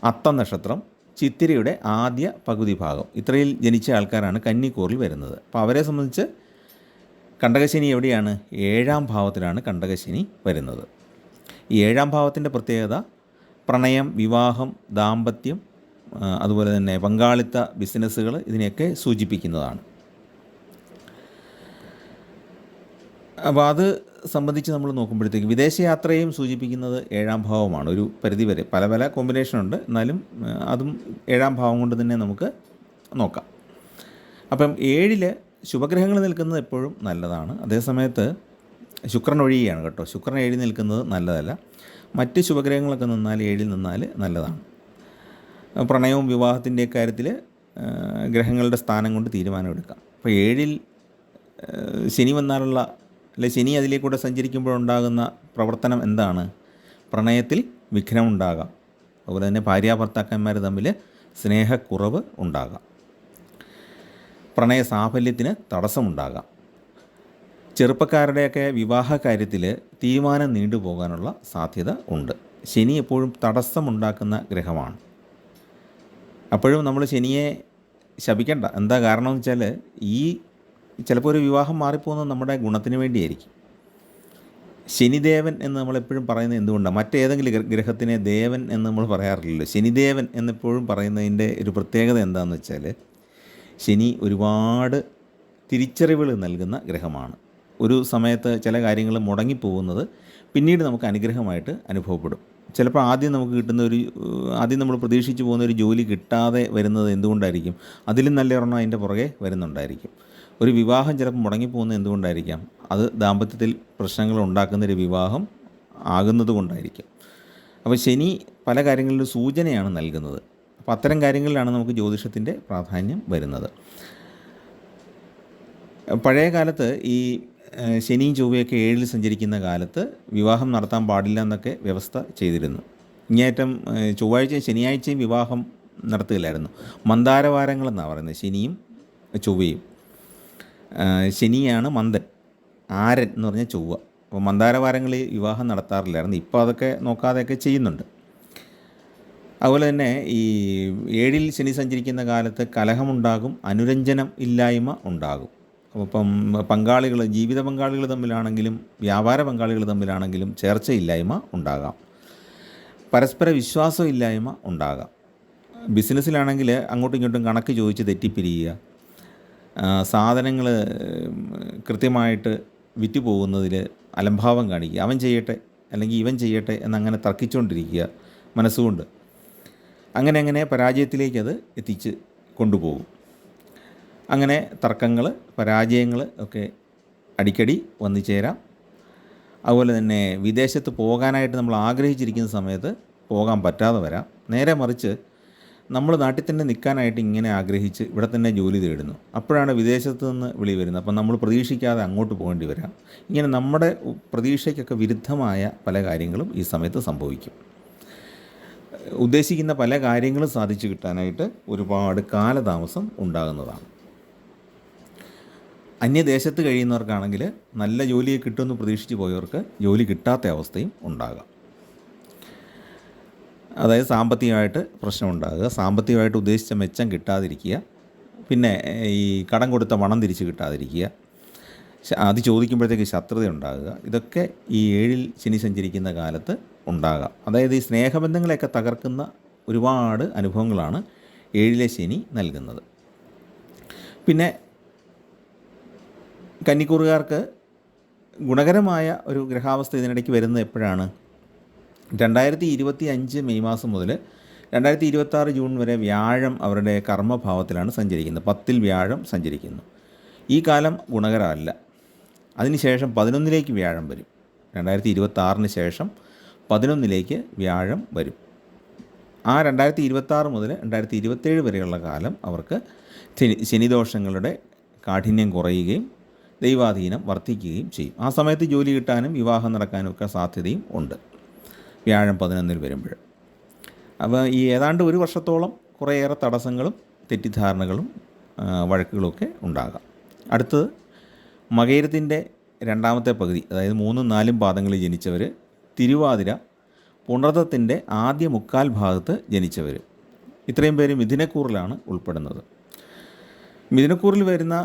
അത്തം നക്ഷത്രം, ചിത്തിരയുടെ ആദ്യ പകുതി ഭാഗം, ഇത്രയിൽ ജനിച്ച ആൾക്കാരാണ് കന്നിക്കൂറിൽ വരുന്നത്. അപ്പോൾ അവരെ സംബന്ധിച്ച് കണ്ടകശനി എവിടെയാണ്? 7ാം ഭാവത്തിലാണ് കണ്ടകശനി വരുന്നത്. ഈ 7ാം ഭാവത്തിൻ്റെ പ്രത്യേകത പ്രണയം, വിവാഹം, ദാമ്പത്യം, അതുപോലെ തന്നെ പങ്കാളിത്ത ബിസിനസ്സുകൾ ഇതിനെയൊക്കെ സൂചിപ്പിക്കുന്നതാണ്. അപ്പോൾ അത് സംബന്ധിച്ച് നമ്മൾ നോക്കുമ്പോഴത്തേക്ക് വിദേശയാത്രയും സൂചിപ്പിക്കുന്നത് 7ാം ഭാവമാണ്. ഒരു പരിധിവരെ പല പല കോമ്പിനേഷനുണ്ട്, എന്നാലും അതും 7ാം ഭാവം കൊണ്ട് തന്നെ നമുക്ക് നോക്കാം. അപ്പം 7ൽ ശുഭഗ്രഹങ്ങൾ നിൽക്കുന്നത് എപ്പോഴും നല്ലതാണ്. അതേസമയത്ത് ശുക്രൻ ഒഴിയുകയാണ് കേട്ടോ. ശുക്രൻ 7 നിൽക്കുന്നത് നല്ലതല്ല. മറ്റ് ശുഭഗ്രഹങ്ങളൊക്കെ നിന്നാൽ 7 നിന്നാൽ നല്ലതാണ്. പ്രണയവും വിവാഹത്തിൻ്റെ കാര്യത്തിൽ ഗ്രഹങ്ങളുടെ സ്ഥാനം കൊണ്ട് തീരുമാനമെടുക്കാം. അപ്പോൾ 7 ശനി വന്നാലുള്ള, അല്ലെ ശനി അതിലേക്കൂടെ സഞ്ചരിക്കുമ്പോഴുണ്ടാകുന്ന പ്രവർത്തനം എന്താണ്? പ്രണയത്തിൽ വിഘ്നമുണ്ടാകാം. അതുപോലെ തന്നെ ഭാര്യാഭർത്താക്കന്മാർ തമ്മിൽ സ്നേഹക്കുറവ് ഉണ്ടാകാം. പ്രണയ സാഫല്യത്തിന് തടസ്സമുണ്ടാകാം. ചെറുപ്പക്കാരുടെയൊക്കെ വിവാഹ കാര്യത്തിൽ തീരുമാനം നീണ്ടുപോകാനുള്ള സാധ്യത ഉണ്ട്. ശനി എപ്പോഴും തടസ്സമുണ്ടാക്കുന്ന ഗ്രഹമാണ്. അപ്പോഴും നമ്മൾ ശനിയെ ശപിക്കണ്ട. എന്താ കാരണം എന്ന് വെച്ചാൽ, ഈ ചിലപ്പോൾ ഒരു വിവാഹം മാറിപ്പോകുന്നത് നമ്മുടെ ഗുണത്തിന് വേണ്ടിയായിരിക്കും. ശനിദേവൻ എന്ന് നമ്മളെപ്പോഴും പറയുന്നത് എന്തുകൊണ്ടാണ്? മറ്റേതെങ്കിലും ഗ്രഹത്തിനെ ദേവൻ എന്ന് നമ്മൾ പറയാറില്ലല്ലോ. ശനിദേവൻ എന്നെപ്പോഴും പറയുന്നതിൻ്റെ ഒരു പ്രത്യേകത എന്താണെന്ന് വെച്ചാൽ, ശനി ഒരുപാട് തിരിച്ചറിവുകൾ നൽകുന്ന ഗ്രഹമാണ്. ഒരു സമയത്ത് ചില കാര്യങ്ങൾ മുടങ്ങിപ്പോകുന്നത് പിന്നീട് നമുക്ക് അനുഗ്രഹമായിട്ട് അനുഭവപ്പെടും. ചിലപ്പോൾ ആദ്യം നമ്മൾ പ്രതീക്ഷിച്ച് പോകുന്ന ഒരു ജോലി കിട്ടാതെ വരുന്നത് എന്തുകൊണ്ടായിരിക്കും? അതിലും നല്ല ഒരെണ്ണം അതിൻ്റെ പുറകെ വരുന്നുണ്ടായിരിക്കും. ഒരു വിവാഹം ചിലപ്പോൾ മുടങ്ങിപ്പോകുന്നത് എന്തുകൊണ്ടായിരിക്കാം? അത് ദാമ്പത്യത്തിൽ പ്രശ്നങ്ങൾ ഉണ്ടാക്കുന്നൊരു വിവാഹം ആകുന്നത് കൊണ്ടായിരിക്കും. അപ്പോൾ ശനി പല കാര്യങ്ങളിലും സൂചനയാണ് നൽകുന്നത്. അപ്പോൾ അത്തരം കാര്യങ്ങളിലാണ് നമുക്ക് ജ്യോതിഷത്തിൻ്റെ പ്രാധാന്യം വരുന്നത്. പഴയ കാലത്ത് ഈ ശനിയും ചൊവ്വയൊക്കെ 7 സഞ്ചരിക്കുന്ന കാലത്ത് വിവാഹം നടത്താൻ പാടില്ല എന്നൊക്കെ വ്യവസ്ഥ ചെയ്തിരുന്നു. ഇങ്ങേറ്റം ചൊവ്വാഴ്ചയും ശനിയാഴ്ചയും വിവാഹം നടത്തുകയില്ലായിരുന്നു. മന്ദാരവാരങ്ങളെന്നാണ് പറയുന്നത്, ശനിയും ചൊവ്വയും. ശനിയാണ് മന്ദൻ, ആരൻ എന്ന് പറഞ്ഞാൽ ചൊവ്വ. അപ്പോൾ മന്ദാരവാരങ്ങളിൽ വിവാഹം നടത്താറില്ലായിരുന്നു. ഇപ്പോൾ അതൊക്കെ നോക്കാതെയൊക്കെ ചെയ്യുന്നുണ്ട്. അതുപോലെ തന്നെ ഈ 7 ശനി സഞ്ചരിക്കുന്ന കാലത്ത് കലഹമുണ്ടാകും, അനുരഞ്ജനം ഇല്ലായ്മ ഉണ്ടാകും. അപ്പം ജീവിത പങ്കാളികൾ തമ്മിലാണെങ്കിലും വ്യാപാര പങ്കാളികൾ തമ്മിലാണെങ്കിലും ചേർച്ചയില്ലായ്മ ഉണ്ടാകാം. പരസ്പര വിശ്വാസമില്ലായ്മ ഉണ്ടാകാം. ബിസിനസ്സിലാണെങ്കിൽ അങ്ങോട്ടും ഇങ്ങോട്ടും കണക്ക് ചോദിച്ച് തെറ്റിപ്പിരിയുക, സാധനങ്ങൾ കൃത്യമായിട്ട് വിറ്റ് പോകുന്നതിൽ അലംഭാവം കാണിക്കുക, അവൻ ചെയ്യട്ടെ അല്ലെങ്കിൽ ഇവൻ ചെയ്യട്ടെ എന്നങ്ങനെ തർക്കിച്ചുകൊണ്ടിരിക്കുക മനസ്സുകൊണ്ട്. അങ്ങനെ പരാജയത്തിലേക്ക് അത് എത്തിച്ച് കൊണ്ടുപോകും. അങ്ങനെ തർക്കങ്ങൾ, പരാജയങ്ങൾ ഒക്കെ അടിക്കടി വന്നു ചേരാം. അതുപോലെ തന്നെ വിദേശത്ത് പോകാനായിട്ട് നമ്മൾ ആഗ്രഹിച്ചിരിക്കുന്ന സമയത്ത് പോകാൻ പറ്റാതെ വരാം. നേരെ മറിച്ച് നമ്മൾ നാട്ടിൽ തന്നെ നിൽക്കാനായിട്ട് ഇങ്ങനെ ആഗ്രഹിച്ച് ഇവിടെ തന്നെ ജോലി തേടുന്നു. അപ്പോഴാണ് വിദേശത്ത് നിന്ന് വിളി വരുന്നത്. അപ്പം നമ്മൾ പ്രതീക്ഷിക്കാതെ അങ്ങോട്ട് പോകേണ്ടി വരാം. ഇങ്ങനെ നമ്മുടെ പ്രതീക്ഷയ്ക്കൊക്കെ വിരുദ്ധമായ പല കാര്യങ്ങളും ഈ സമയത്ത് സംഭവിക്കും. ഉദ്ദേശിക്കുന്ന പല കാര്യങ്ങളും സാധിച്ചു കിട്ടാനായിട്ട് ഒരുപാട് കാലതാമസം ഉണ്ടാകുന്നതാണ്. അന്യദേശത്ത് കഴിയുന്നവർക്കാണെങ്കിൽ നല്ല ജോലിയെ കിട്ടുമെന്ന് പ്രതീക്ഷിച്ച് പോയവർക്ക് ജോലി കിട്ടാത്ത അവസ്ഥയും ഉണ്ടാകാം. അതായത് സാമ്പത്തികമായിട്ട് പ്രശ്നമുണ്ടാകുക, സാമ്പത്തികമായിട്ട് ഉദ്ദേശിച്ച മെച്ചം കിട്ടാതിരിക്കുക, പിന്നെ ഈ കടം കൊടുത്ത പണം തിരിച്ച് കിട്ടാതിരിക്കുക, അത് ചോദിക്കുമ്പോഴത്തേക്ക് ശത്രുത ഉണ്ടാകുക. ഇതൊക്കെ ഈ 7 ശനി സഞ്ചരിക്കുന്ന കാലത്ത് ഉണ്ടാകാം. അതായത് ഈ സ്നേഹബന്ധങ്ങളെയൊക്കെ തകർക്കുന്ന ഒരുപാട് അനുഭവങ്ങളാണ് 7 ശനി നൽകുന്നത്. പിന്നെ കന്നിക്കൂറുകാർക്ക് ഗുണകരമായ ഒരു ഗ്രഹാവസ്ഥ ഇതിനിടയ്ക്ക് വരുന്നത് എപ്പോഴാണ്? 2025 മെയ് മാസം മുതൽ 2026 ജൂൺ വരെ വ്യാഴം അവരുടെ കർമ്മഭാവത്തിലാണ് സഞ്ചരിക്കുന്നത്. 10ൽ വ്യാഴം സഞ്ചരിക്കുന്നു. ഈ കാലം ഗുണകരമല്ല. അതിനുശേഷം 11ലേക്ക് വ്യാഴം വരും. 2026 ശേഷം 11ലേക്ക് വ്യാഴം വരും. ആ 2026 മുതൽ 2027 വരെയുള്ള കാലം അവർക്ക് ശനിദോഷങ്ങളുടെ കാഠിന്യം കുറയുകയും ദൈവാധീനം വർദ്ധിക്കുകയും ചെയ്യും. ആ സമയത്ത് ജോലി കിട്ടാനും വിവാഹം നടക്കാനും ഒക്കെ സാധ്യതയും ഉണ്ട്, വ്യാഴം 11 വരുമ്പോൾ. അപ്പോൾ ഈ ഏതാണ്ട് ഒരു വർഷത്തോളം കുറേയേറെ തടസ്സങ്ങളും തെറ്റിദ്ധാരണകളും വഴക്കുകളുമൊക്കെ ഉണ്ടാകാം. അടുത്തത് മകയിരത്തിൻ്റെ രണ്ടാമത്തെ പകുതി, അതായത് 3ഉം 4ഉം പാദങ്ങളിൽ ജനിച്ചവർ, തിരുവാതിര, പുണർതത്തിൻ്റെ ആദ്യ മുക്കാൽ ഭാഗത്ത് ജനിച്ചവർ, ഇത്രയും പേര് മിഥുനക്കൂറിലാണ് ഉൾപ്പെടുന്നത്. മിഥുനക്കൂറിൽ വരുന്ന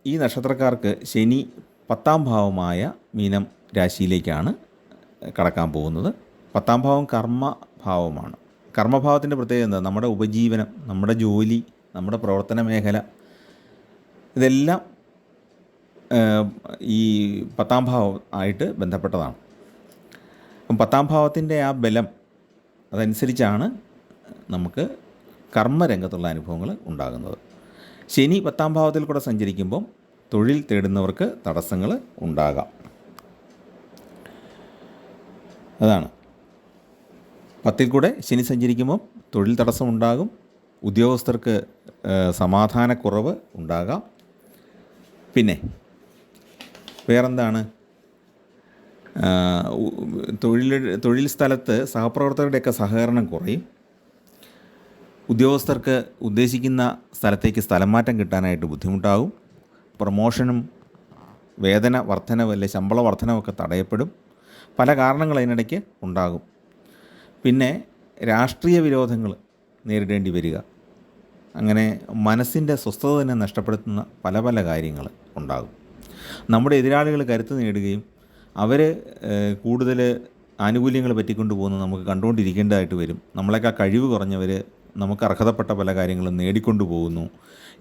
ഈ നക്ഷത്രക്കാർക്ക് ശനി 10ാം ഭാവമായ മീനം രാശിയിലേക്കാണ് കടക്കാൻ പോകുന്നത്. 10ാം ഭാവം കർമ്മഭാവമാണ്. കർമ്മഭാവത്തിൻ്റെ പ്രത്യേകത എന്താ? നമ്മുടെ ഉപജീവനം, നമ്മുടെ ജോലി, നമ്മുടെ പ്രവർത്തന മേഖല, ഇതെല്ലാം ഈ 10ാം ഭാവം ആയിട്ട് ബന്ധപ്പെട്ടതാണ്. അപ്പം 10ാം ഭാവത്തിൻ്റെ ആ ബലം അതനുസരിച്ചാണ് നമുക്ക് കർമ്മരംഗത്തുള്ള അനുഭവങ്ങൾ ഉണ്ടാകുന്നത്. ശനി 10ാം ഭാവത്തിൽ കൂടെ സഞ്ചരിക്കുമ്പം തൊഴിൽ തേടുന്നവർക്ക് തടസ്സങ്ങൾ ഉണ്ടാകാം. അതാണ് 10ൽ കൂടെ ശനി സഞ്ചരിക്കുമ്പം തൊഴിൽ തടസ്സം ഉണ്ടാകും, ഉദ്യോഗസ്ഥർക്ക് സമാധാനക്കുറവ് ഉണ്ടാകാം. പിന്നെ വേറെന്താണ്? തൊഴിൽ സ്ഥലത്ത് സഹപ്രവർത്തകരുടെയൊക്കെ സഹകരണം കുറയും. ഉദ്യോഗസ്ഥർക്ക് ഉദ്ദേശിക്കുന്ന സ്ഥലത്തേക്ക് സ്ഥലം മാറ്റം കിട്ടാനായിട്ട് ബുദ്ധിമുട്ടാകും. പ്രമോഷനും വേതന വർധനവ് അല്ലെ ശമ്പള വർധനവൊക്കെ തടയപ്പെടും. പല കാരണങ്ങൾ അതിനിടയ്ക്ക് ഉണ്ടാകും. പിന്നെ രാഷ്ട്രീയ വിരോധങ്ങൾ നേരിടേണ്ടി വരിക, അങ്ങനെ മനസ്സിൻ്റെ സ്വസ്ഥത തന്നെ നഷ്ടപ്പെടുത്തുന്ന പല പല കാര്യങ്ങൾ ഉണ്ടാകും. നമ്മുടെ എതിരാളികൾ കരുത്ത് നേടുകയും അവർ കൂടുതൽ ആനുകൂല്യങ്ങൾ പറ്റിക്കൊണ്ട് പോകുന്നത് നമുക്ക് കണ്ടുകൊണ്ടിരിക്കേണ്ടതായിട്ട് വരും. നമ്മളെക്കാൾ കഴിവ് കുറഞ്ഞവർ നമുക്ക് അർഹതപ്പെട്ട പല കാര്യങ്ങളും നേടിക്കൊണ്ടു പോകുന്നു.